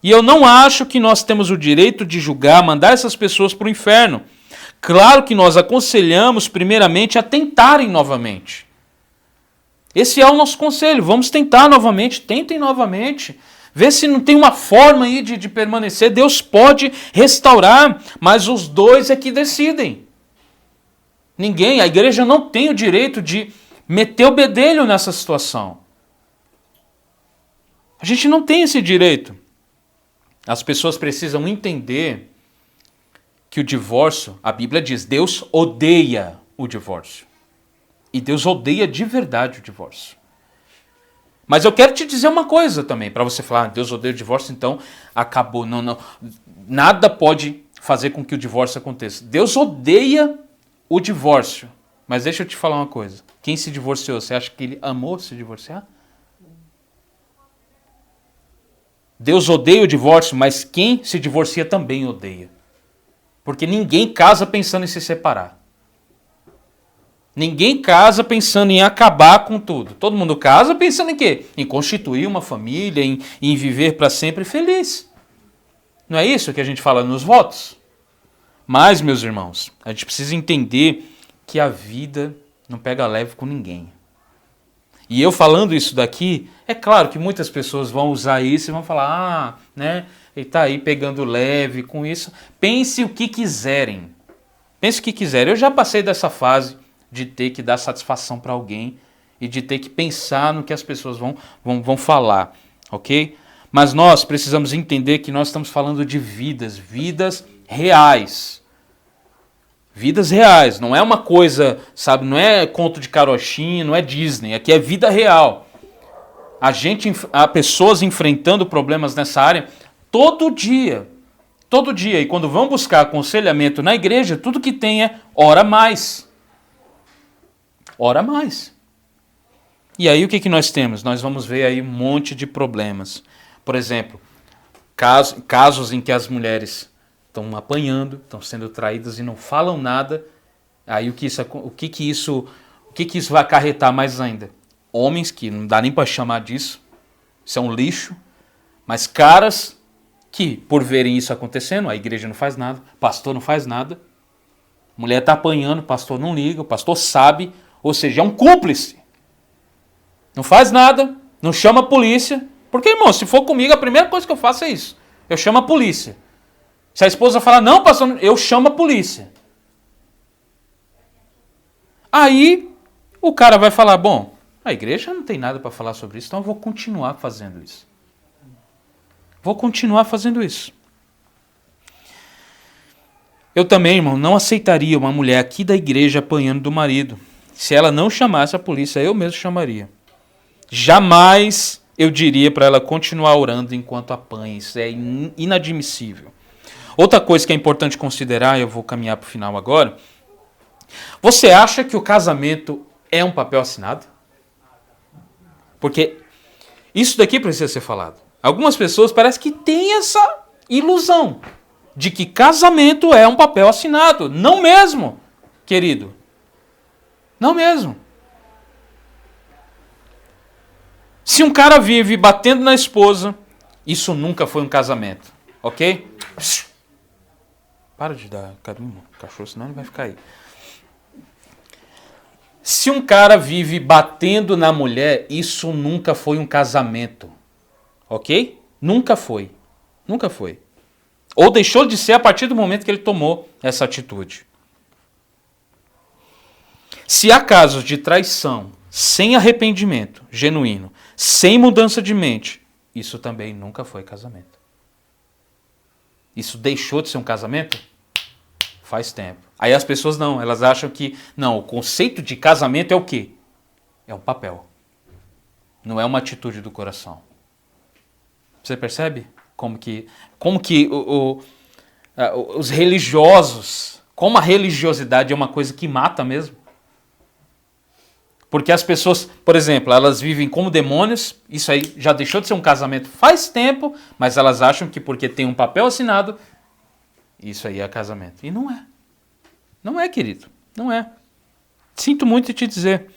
E eu não acho que nós temos o direito de julgar, mandar essas pessoas para o inferno. Claro que nós aconselhamos primeiramente a tentarem novamente. Esse é o nosso conselho, vamos tentar novamente, tentem novamente. Vê se não tem uma forma aí de permanecer. Deus pode restaurar, mas os dois é que decidem. Ninguém, a igreja não tem o direito de meter o bedelho nessa situação. A gente não tem esse direito. As pessoas precisam entender que o divórcio, a Bíblia diz, Deus odeia o divórcio. E Deus odeia de verdade o divórcio. Mas eu quero te dizer uma coisa também, para você falar, Deus odeia o divórcio, então acabou. Não. Nada pode fazer com que o divórcio aconteça. Deus odeia o divórcio. Mas deixa eu te falar uma coisa. Quem se divorciou, você acha que ele amou se divorciar? Deus odeia o divórcio, mas quem se divorcia também odeia. Porque ninguém casa pensando em se separar. Ninguém casa pensando em acabar com tudo. Todo mundo casa pensando em quê? Em constituir uma família, em viver para sempre feliz. Não é isso que a gente fala nos votos? Mas, meus irmãos, a gente precisa entender que a vida não pega leve com ninguém. E eu falando isso daqui, é claro que muitas pessoas vão usar isso e vão falar, né, ele está aí pegando leve com isso. Pense o que quiserem. Pense o que quiserem. Eu já passei dessa fase de ter que dar satisfação para alguém e de ter que pensar no que as pessoas vão falar, ok? Mas nós precisamos entender que nós estamos falando de vidas reais. Vidas reais, não é uma coisa, sabe, não é conto de carochinha, não é Disney, aqui é vida real. Há pessoas enfrentando problemas nessa área todo dia, e quando vão buscar aconselhamento na igreja, tudo que tem é ora mais. Ora mais. E aí o que nós temos? Nós vamos ver aí um monte de problemas. Por exemplo, casos em que as mulheres estão apanhando, estão sendo traídas e não falam nada. Aí o que isso vai acarretar mais ainda? Homens, que não dá nem para chamar disso, isso é um lixo, mas caras que, por verem isso acontecendo, a igreja não faz nada, o pastor não faz nada, a mulher está apanhando, o pastor não liga, o pastor sabe, ou seja, é um cúmplice. Não faz nada, não chama a polícia, porque, irmão, se for comigo, a primeira coisa que eu faço é isso, eu chamo a polícia. Se a esposa falar, não, pastor, eu chamo a polícia. Aí o cara vai falar, bom, a igreja não tem nada para falar sobre isso, então eu vou continuar fazendo isso. Vou continuar fazendo isso. Eu também, irmão, não aceitaria uma mulher aqui da igreja apanhando do marido. Se ela não chamasse a polícia, eu mesmo chamaria. Jamais eu diria para ela continuar orando enquanto apanha. Isso é inadmissível. Outra coisa que é importante considerar, eu vou caminhar para o final agora. Você acha que o casamento é um papel assinado? Porque isso daqui precisa ser falado. Algumas pessoas parecem que têm essa ilusão de que casamento é um papel assinado. Não mesmo, querido. Não mesmo. Se um cara vive batendo na esposa, isso nunca foi um casamento. Ok? Para de dar carinho, cachorro, senão ele vai ficar aí. Se um cara vive batendo na mulher, isso nunca foi um casamento. Ok? Nunca foi. Nunca foi. Ou deixou de ser a partir do momento que ele tomou essa atitude. Se há casos de traição sem arrependimento genuíno, sem mudança de mente, isso também nunca foi casamento. Isso deixou de ser um casamento? Faz tempo. Aí as pessoas não, elas acham que, não, o conceito de casamento é o quê? É um papel. Não é uma atitude do coração. Você percebe? Como que os religiosos, como a religiosidade é uma coisa que mata mesmo. Porque as pessoas, por exemplo, elas vivem como demônios, isso aí já deixou de ser um casamento faz tempo, mas elas acham que porque tem um papel assinado, isso aí é casamento. E não é. Não é, querido. Não é. Sinto muito em te dizer.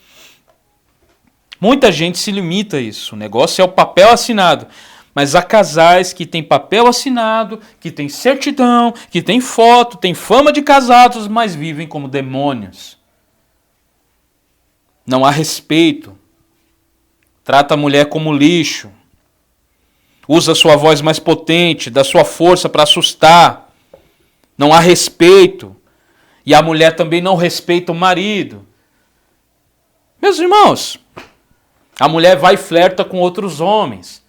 Muita gente se limita a isso. O negócio é o papel assinado. Mas há casais que têm papel assinado, que têm certidão, que têm foto, têm fama de casados, mas vivem como demônios. Não há respeito. Trata a mulher como lixo. Usa sua voz mais potente, dá sua força para assustar. Não há respeito. E a mulher também não respeita o marido. Meus irmãos, a mulher vai e flerta com outros homens.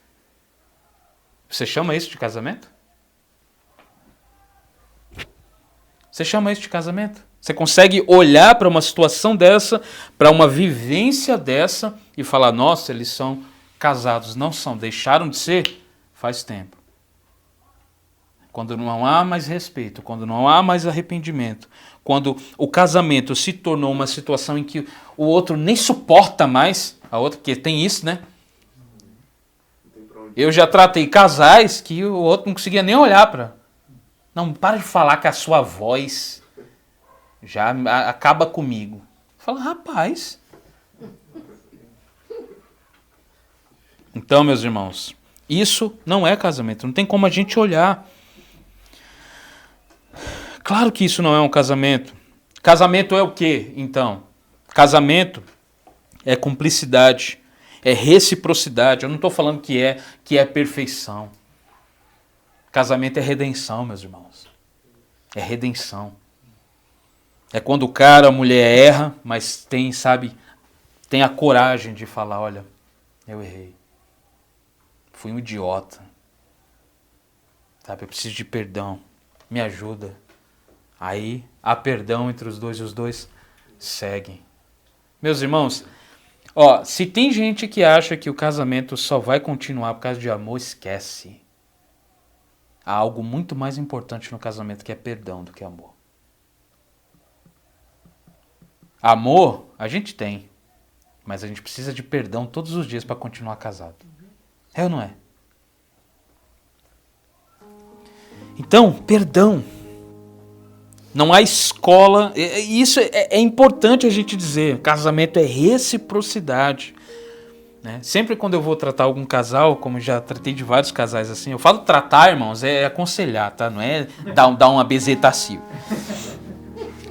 Você chama isso de casamento? Você chama isso de casamento? Você consegue olhar para uma situação dessa, para uma vivência dessa e falar, nossa, eles são casados. Não são, deixaram de ser faz tempo. Quando não há mais respeito, quando não há mais arrependimento, quando o casamento se tornou uma situação em que o outro nem suporta mais a outra, porque tem isso, né? Eu já tratei casais que o outro não conseguia nem olhar para. Não, para de falar que a sua voz já acaba comigo. Fala, rapaz. Então, meus irmãos, isso não é casamento. Não tem como a gente olhar. Claro que isso não é um casamento. Casamento é o quê, então? Casamento é cumplicidade, é reciprocidade. Eu não estou falando que é perfeição. Casamento é redenção, meus irmãos. É redenção. É quando o cara, a mulher erra, mas tem a coragem de falar, olha, eu errei. Fui um idiota. Sabe, eu preciso de perdão. Me ajuda. Aí há perdão entre os dois e os dois seguem. Meus irmãos, se tem gente que acha que o casamento só vai continuar por causa de amor, esquece. Há algo muito mais importante no casamento que é perdão do que amor. Amor, a gente tem, mas a gente precisa de perdão todos os dias para continuar casado. É ou não é? Então, perdão. Não há escola. Isso é importante a gente dizer. Casamento é reciprocidade. Né? Sempre quando eu vou tratar algum casal, como já tratei de vários casais assim, eu falo tratar, irmãos, é aconselhar, tá? Não é dar uma bezetacil.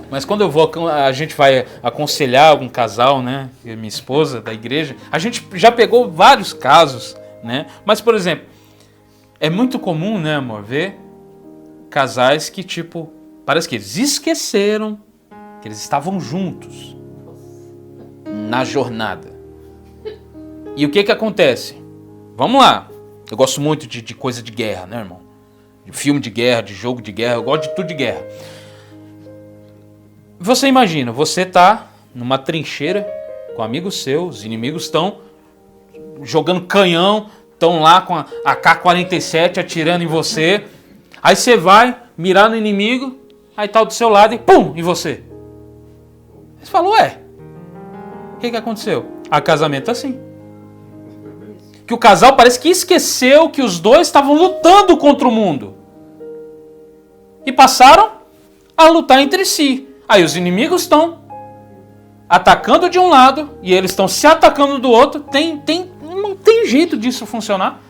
Mas quando a gente vai aconselhar algum casal, né? Minha esposa da igreja, a gente já pegou vários casos, né? Mas, por exemplo, é muito comum, né, amor, ver casais que, tipo, parece que eles esqueceram que eles estavam juntos na jornada. E o que acontece? Vamos lá. Eu gosto muito de coisa de guerra, né, irmão? De filme de guerra, de jogo de guerra, eu gosto de tudo de guerra. Você imagina, você tá numa trincheira com amigos seus, os inimigos estão jogando canhão, estão lá com a AK-47 atirando em você. Aí você vai mirar no inimigo, aí tá do seu lado e pum, em você. Você fala, ué, o que aconteceu? A casamento é assim. Que o casal parece que esqueceu que os dois estavam lutando contra o mundo. E passaram a lutar entre si. Aí os inimigos estão atacando de um lado e eles estão se atacando do outro. Não tem jeito disso funcionar.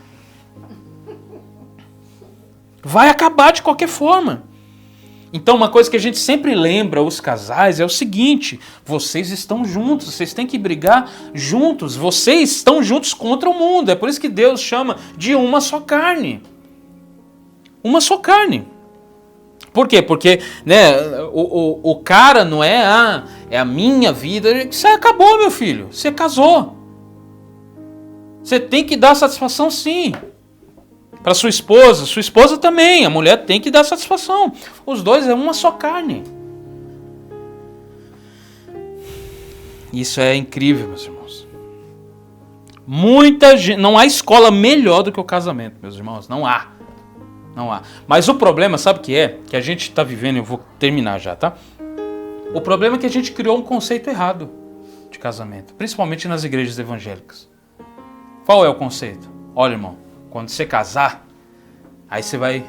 Vai acabar de qualquer forma. Então uma coisa que a gente sempre lembra os casais é o seguinte: vocês estão juntos, vocês têm que brigar juntos, vocês estão juntos contra o mundo. É por isso que Deus chama de uma só carne. Uma só carne. Por quê? Porque, né, o cara não é a minha vida. Você acabou, meu filho. Você casou. Você tem que dar satisfação, sim. Para sua esposa também. A mulher tem que dar satisfação. Os dois é uma só carne. Isso é incrível, meus irmãos. Muita gente. Não há escola melhor do que o casamento, meus irmãos. Não há. Não há. Mas o problema, sabe o que é? Que a gente está vivendo, eu vou terminar já, tá? O problema é que a gente criou um conceito errado de casamento, principalmente nas igrejas evangélicas. Qual é o conceito? Olha, irmão, quando você casar, aí você vai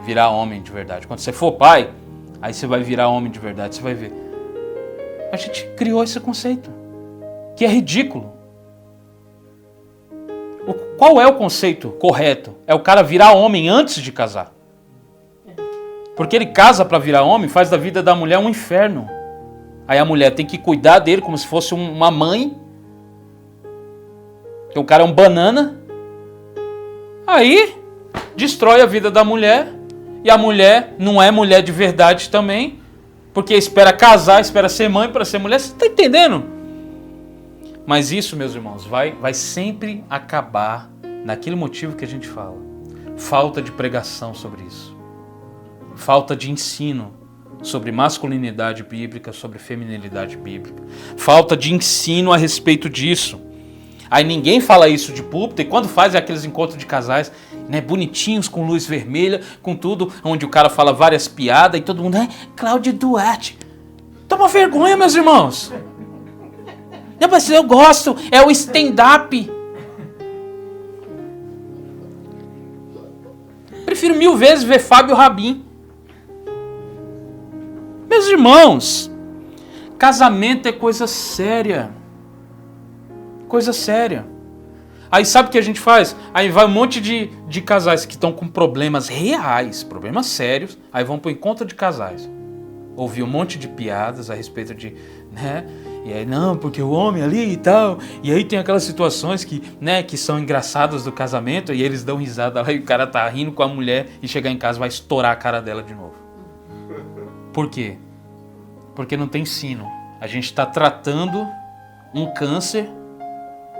virar homem de verdade. Quando você for pai, aí você vai virar homem de verdade, você vai ver. A gente criou esse conceito, que é ridículo. Qual é o conceito correto? É o cara virar homem antes de casar. Porque ele casa para virar homem, faz da vida da mulher um inferno. Aí a mulher tem que cuidar dele como se fosse uma mãe. Porque o cara é um banana. Aí destrói a vida da mulher. E a mulher não é mulher de verdade também. Porque espera casar, espera ser mãe para ser mulher. Você está entendendo? Mas isso, meus irmãos, vai sempre acabar naquele motivo que a gente fala. Falta de pregação sobre isso. Falta de ensino sobre masculinidade bíblica, sobre feminilidade bíblica. Falta de ensino a respeito disso. Aí ninguém fala isso de púlpito, e quando faz aqueles encontros de casais, né, bonitinhos, com luz vermelha, com tudo, onde o cara fala várias piadas, e todo mundo, Cláudio Duarte. Toma vergonha, meus irmãos. Não, mas eu gosto, é o stand-up. Prefiro 1000 vezes ver Fábio Rabin. Meus irmãos, casamento é coisa séria. Coisa séria. Aí sabe o que a gente faz? Aí vai um monte de casais que estão com problemas reais, problemas sérios, aí vão para o encontro de casais. Ouvir um monte de piadas a respeito de, né? E aí, não, porque o homem ali e tal. E aí tem aquelas situações que, né, que são engraçadas do casamento, e eles dão risada lá e o cara tá rindo com a mulher e chegar em casa vai estourar a cara dela de novo. Por quê? Porque não tem ensino. A gente está tratando um câncer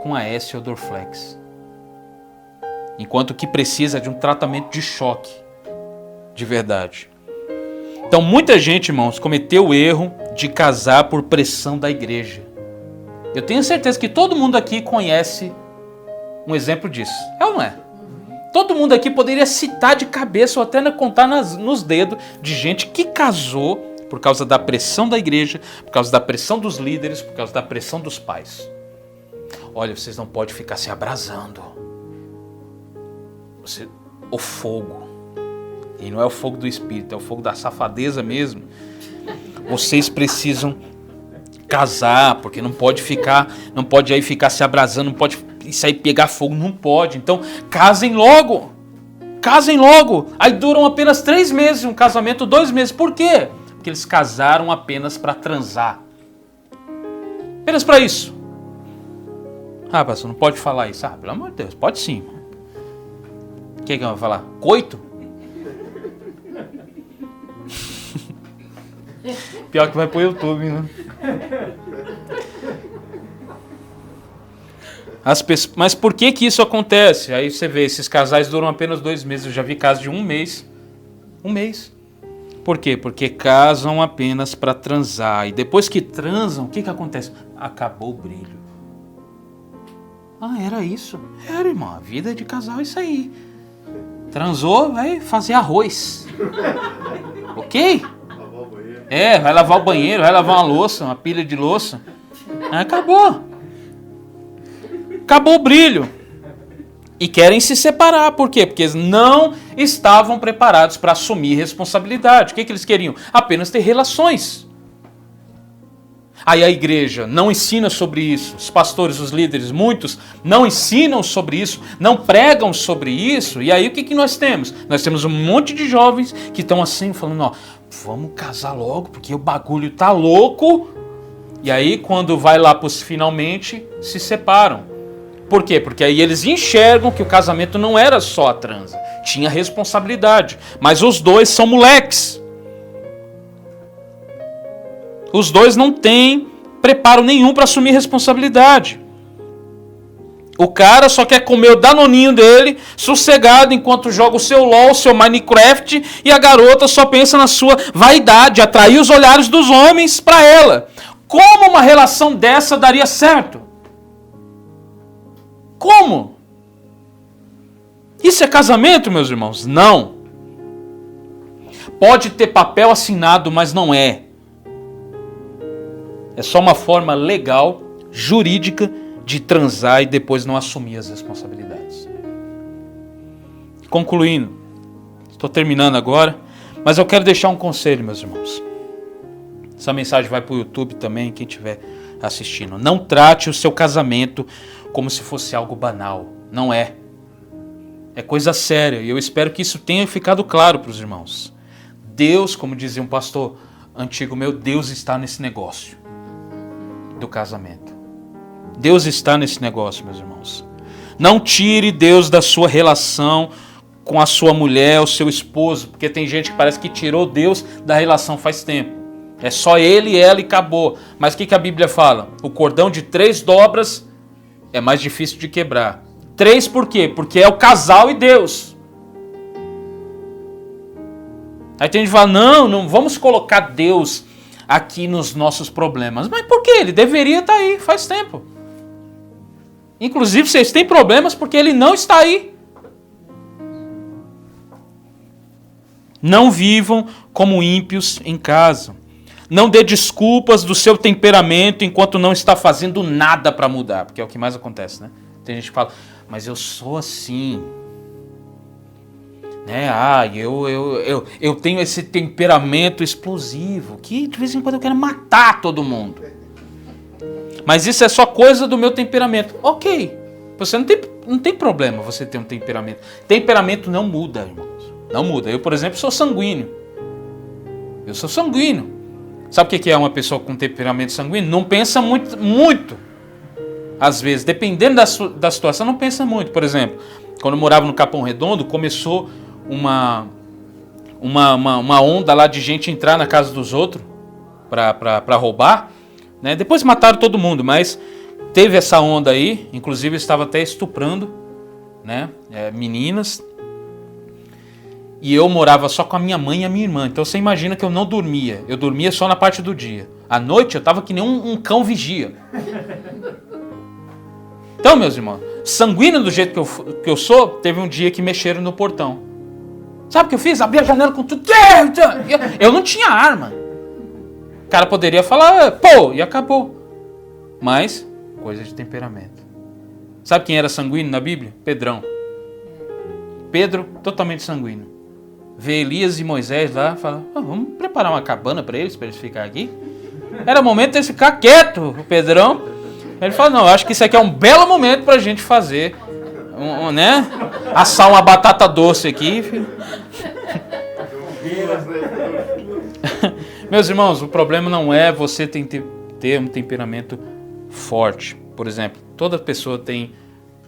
com a Aécio Dorflex. Enquanto que precisa de um tratamento de choque. De verdade. Então muita gente, irmãos, cometeu o erro de casar por pressão da igreja. Eu tenho certeza que todo mundo aqui conhece um exemplo disso. É ou não é? Todo mundo aqui poderia citar de cabeça ou até contar nos dedos de gente que casou por causa da pressão da igreja, por causa da pressão dos líderes, por causa da pressão dos pais. Olha, vocês não podem ficar se abrasando. O fogo. E não é o fogo do espírito, é o fogo da safadeza mesmo. Vocês precisam casar, porque não pode aí ficar se abrasando, não pode isso aí pegar fogo, não pode. Então, casem logo. Casem logo. Aí duram apenas 3 meses, um casamento 2 meses. Por quê? Porque eles casaram apenas para transar. Apenas para isso. Ah, pastor, não pode falar isso. Ah, pelo amor de Deus, pode sim. O que vai falar? Coito? Pior que vai pro YouTube, né? Mas por que isso acontece? Aí você vê, esses casais duram apenas 2 meses. Eu já vi casos de 1 mês. 1 mês. Por quê? Porque casam apenas para transar. E depois que transam, o que acontece? Acabou o brilho. Ah, era isso? Era, irmão. A vida de casal é isso aí. Transou, vai fazer arroz. Ok? Vai lavar o banheiro, vai lavar uma louça, uma pilha de louça. Acabou. Acabou o brilho. E querem se separar. Por quê? Porque eles não estavam preparados para assumir responsabilidade. O que eles queriam? Apenas ter relações. Aí a igreja não ensina sobre isso. Os pastores, os líderes, muitos não ensinam sobre isso, não pregam sobre isso. E aí o que nós temos? Nós temos um monte de jovens que estão assim falando, ó, vamos casar logo, porque o bagulho tá louco. E aí quando vai lá pros finalmente, se separam. Por quê? Porque aí eles enxergam que o casamento não era só a transa, tinha responsabilidade. Mas os dois são moleques. Os dois não têm preparo nenhum para assumir responsabilidade. O cara só quer comer o danoninho dele, sossegado, enquanto joga o seu LOL, o seu Minecraft, e a garota só pensa na sua vaidade, atrair os olhares dos homens para ela. Como uma relação dessa daria certo? Como? Isso é casamento, meus irmãos? Não. Pode ter papel assinado, mas não é. É só uma forma legal, jurídica, de transar e depois não assumir as responsabilidades. Concluindo, estou terminando agora, mas eu quero deixar um conselho, meus irmãos. Essa mensagem vai para o YouTube também, quem estiver assistindo. Não trate o seu casamento como se fosse algo banal. Não é. É coisa séria. E eu espero que isso tenha ficado claro para os irmãos. Deus, como dizia um pastor antigo meu, Deus está nesse negócio do casamento. Deus está nesse negócio, meus irmãos. Não tire Deus da sua relação com a sua mulher, o seu esposo, porque tem gente que parece que tirou Deus da relação faz tempo. É só ele e ela e acabou. Mas o que a Bíblia fala? O cordão de 3 dobras é mais difícil de quebrar. 3 por quê? Porque é o casal e Deus. Aí tem gente que fala, não vamos colocar Deus aqui nos nossos problemas. Mas por quê? Ele deveria estar aí faz tempo. Inclusive vocês têm problemas porque ele não está aí. Não vivam como ímpios em casa. Não dê desculpas do seu temperamento enquanto não está fazendo nada para mudar. Porque é o que mais acontece, né? Tem gente que fala, mas eu sou assim. Né? Eu tenho esse temperamento explosivo que de vez em quando eu quero matar todo mundo. Mas isso é só coisa do meu temperamento. Ok. Você não tem problema você ter um temperamento. Temperamento não muda, irmãos. Não muda. Eu, por exemplo, sou sanguíneo. Eu sou sanguíneo. Sabe o que é uma pessoa com temperamento sanguíneo? Não pensa muito. Às vezes, dependendo da situação, não pensa muito. Por exemplo, quando eu morava no Capão Redondo, começou uma onda lá de gente entrar na casa dos outros para roubar. Né? Depois mataram todo mundo, mas teve essa onda aí. Inclusive, estava até estuprando, né? Meninas. E eu morava só com a minha mãe e a minha irmã. Então você imagina que eu não dormia. Eu dormia só na parte do dia. À noite eu estava que nem um cão vigia. Então, meus irmãos, sanguíneo do jeito que eu sou, teve um dia que mexeram no portão. Sabe o que eu fiz? Abri a janela com tudo. Eu não tinha arma. O cara poderia falar, pô, e acabou. Mas, coisa de temperamento. Sabe quem era sanguíneo na Bíblia? Pedrão. Pedro, totalmente sanguíneo. Vê Elias e Moisés lá, fala, vamos preparar uma cabana para eles ficarem aqui. Era momento deles ficar quieto, o Pedrão. Ele falou, não, eu acho que isso aqui é um belo momento para a gente fazer, né? Assar uma batata doce aqui. Meus irmãos, o problema não é você ter um temperamento forte. Por exemplo, toda pessoa tem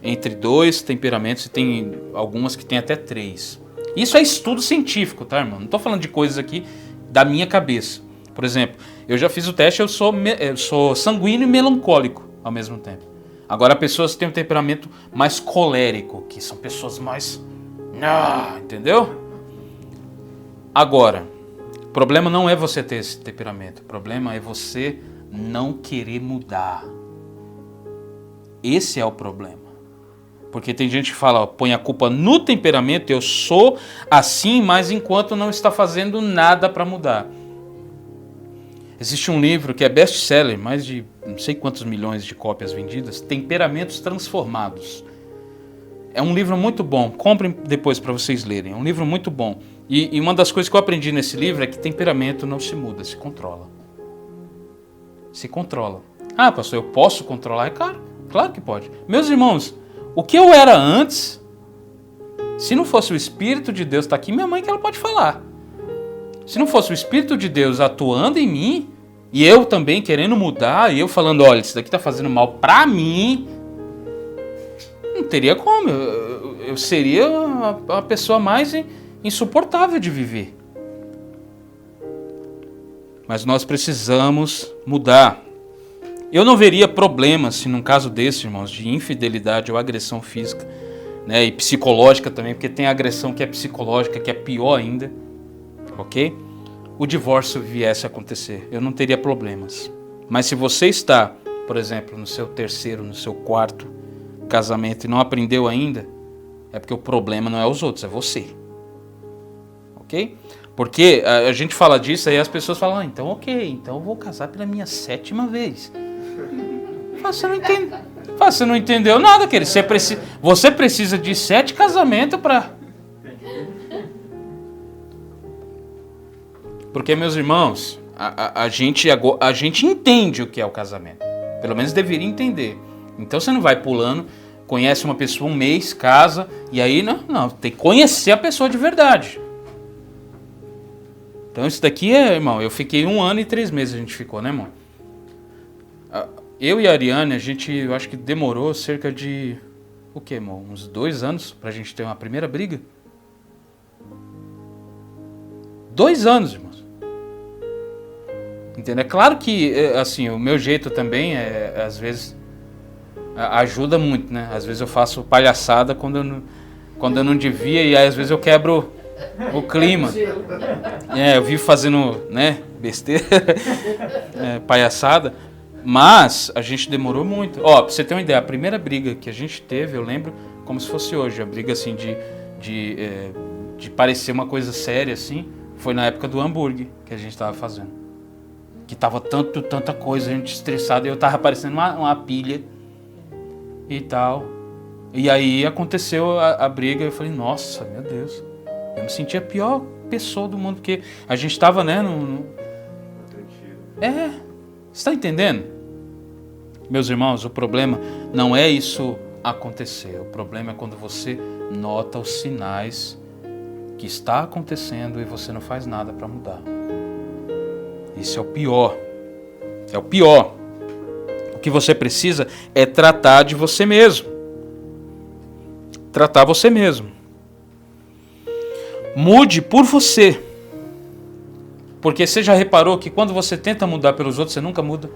entre 2 temperamentos e tem algumas que tem até 3. Isso é estudo científico, tá, irmão? Não estou falando de coisas aqui da minha cabeça. Por exemplo, eu já fiz o teste, eu sou sanguíneo e melancólico ao mesmo tempo. Agora, pessoas que têm um temperamento mais colérico, que são pessoas mais... entendeu? Agora, o problema não é você ter esse temperamento. O problema é você não querer mudar. Esse é o problema. Porque tem gente que fala, põe a culpa no temperamento, eu sou assim, mas enquanto não está fazendo nada para mudar. Existe um livro que é best-seller, mais de não sei quantos milhões de cópias vendidas, Temperamentos Transformados. É um livro muito bom, comprem depois para vocês lerem, é um livro muito bom. E uma das coisas que eu aprendi nesse livro é que temperamento não se muda, se controla. Se controla. Ah, pastor, eu posso controlar? É claro que pode. Meus irmãos, o que eu era antes, se não fosse o Espírito de Deus, está aqui minha mãe que ela pode falar. Se não fosse o Espírito de Deus atuando em mim, e eu também querendo mudar, e eu falando, olha, isso daqui está fazendo mal para mim, não teria como. Eu seria a pessoa mais insuportável de viver. Mas nós precisamos mudar. Eu não veria problema se num caso desse, irmãos, de infidelidade ou agressão física, né, e psicológica também, porque tem agressão que é psicológica, que é pior ainda, ok? O divórcio viesse a acontecer, eu não teria problemas. Mas se você está, por exemplo, no seu 3º, no seu 4º casamento e não aprendeu ainda, é porque o problema não é os outros, é você. Ok? Porque a gente fala disso aí as pessoas falam, então ok, então eu vou casar pela minha 7ª vez. Você não entendeu nada, querido. Você precisa de 7 casamentos para... Porque, meus irmãos, a gente entende o que é o casamento. Pelo menos deveria entender. Então você não vai pulando conhece uma pessoa um mês, casa, e aí não, tem que conhecer a pessoa de verdade. Então isso daqui irmão, eu fiquei 1 ano e 3 meses a gente ficou, né, irmão? Eu e a Ariane, eu acho que demorou cerca de, o quê, irmão? Uns 2 anos pra gente ter uma primeira briga? 2 anos, irmãos. Entendeu? É claro que, assim, o meu jeito também, às vezes, ajuda muito, né? Às vezes eu faço palhaçada quando eu não devia, e aí às vezes eu quebro o clima. Eu vivo fazendo, né, besteira, palhaçada, mas a gente demorou muito. Ó, pra você ter uma ideia, a primeira briga que a gente teve, eu lembro como se fosse hoje, a briga assim de parecer uma coisa séria assim, foi na época do hambúrguer que a gente tava fazendo. Que tava tanta coisa, a gente estressado, e eu tava parecendo uma pilha e tal. E aí aconteceu a briga, eu falei, nossa, meu Deus, eu me senti a pior pessoa do mundo, porque a gente tava, né, você tá entendendo? Meus irmãos, o problema não é isso acontecer, o problema é quando você nota os sinais que está acontecendo e você não faz nada para mudar. Isso é o pior. É o pior. O que você precisa é tratar de você mesmo. Tratar você mesmo. Mude por você. Porque você já reparou que quando você tenta mudar pelos outros, você nunca muda?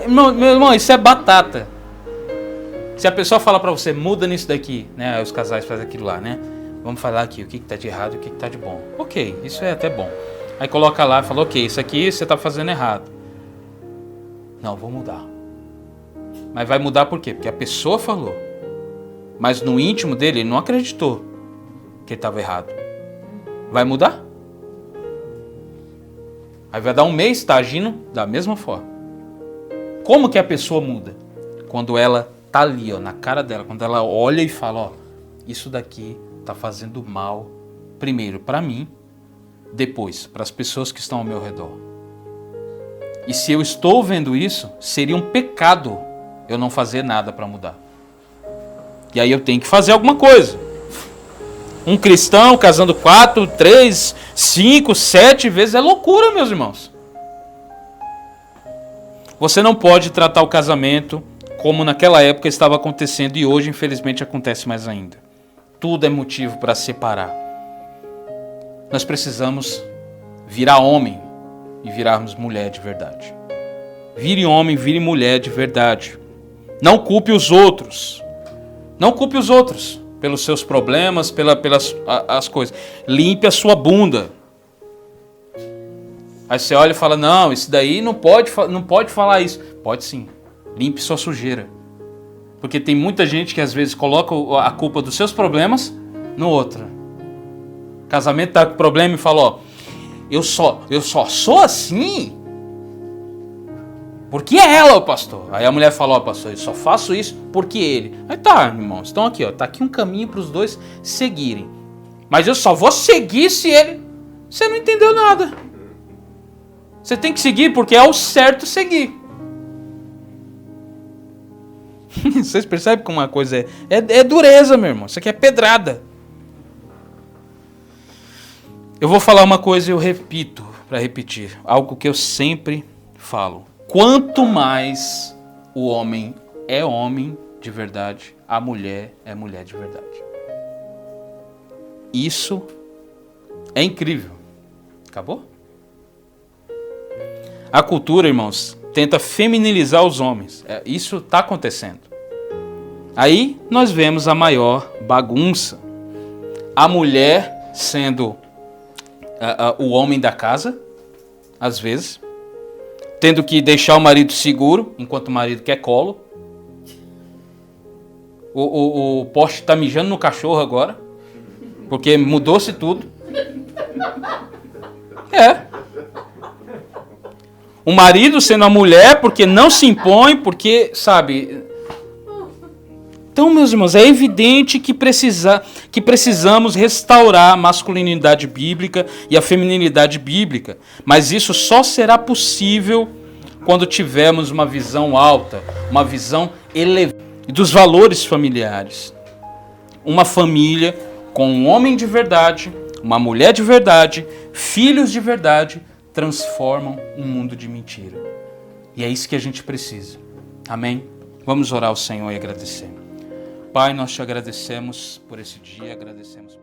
Meu irmão, isso é batata. Se a pessoa fala pra você, muda nisso daqui, né? Os casais fazem aquilo lá, né? Vamos falar aqui, o que tá de errado e o que tá de bom. Ok, isso é até bom. Aí coloca lá e fala, ok, isso aqui você tá fazendo errado. Não, vou mudar. Mas vai mudar por quê? Porque a pessoa falou. Mas no íntimo dele, ele não acreditou que ele estava errado. Vai mudar? Aí vai dar 1 mês, está agindo da mesma forma. Como que a pessoa muda? Quando ela tá ali, ó, na cara dela, quando ela olha e fala, ó, isso daqui tá fazendo mal, primeiro para mim, depois para as pessoas que estão ao meu redor. E se eu estou vendo isso, seria um pecado eu não fazer nada para mudar. E aí eu tenho que fazer alguma coisa. Um cristão casando 4, 3, 5, 7 vezes é loucura, meus irmãos. Você não pode tratar o casamento como naquela época estava acontecendo e hoje, infelizmente, acontece mais ainda. Tudo é motivo para separar. Nós precisamos virar homem e virarmos mulher de verdade. Vire homem, vire mulher de verdade. Não culpe os outros. Não culpe os outros pelos seus problemas, pelas as coisas. Limpe a sua bunda. Aí você olha e fala, não, isso daí não pode falar isso. Pode sim. Limpe sua sujeira. Porque tem muita gente que às vezes coloca a culpa dos seus problemas no outro. Casamento tá com problema e fala, ó, eu só sou assim porque é ela, pastor. Aí a mulher fala, ó, pastor, eu só faço isso porque ele. Aí tá, irmãos, então aqui, ó, tá aqui um caminho para os dois seguirem. Mas eu só vou seguir se ele... Você não entendeu nada. Você tem que seguir porque é o certo seguir. Vocês percebem como uma coisa é dureza, meu irmão. Isso aqui é pedrada. Eu vou falar uma coisa e eu repito, para repetir. Algo que eu sempre falo. Quanto mais o homem é homem de verdade, a mulher é mulher de verdade. Isso é incrível. Acabou? A cultura, irmãos, tenta feminilizar os homens. Isso está acontecendo. Aí nós vemos a maior bagunça. A mulher sendo o homem da casa, às vezes, tendo que deixar o marido seguro, enquanto o marido quer colo. O poste está mijando no cachorro agora, porque mudou-se tudo. O marido sendo a mulher, porque não se impõe, porque, sabe... Então, meus irmãos, é evidente que precisamos restaurar a masculinidade bíblica e a feminilidade bíblica. Mas isso só será possível quando tivermos uma visão alta, uma visão elevada dos valores familiares. Uma família com um homem de verdade, uma mulher de verdade, filhos de verdade, transformam um mundo de mentira. E é isso que a gente precisa. Amém? Vamos orar ao Senhor e agradecer. Pai, nós te agradecemos por esse dia, agradecemos.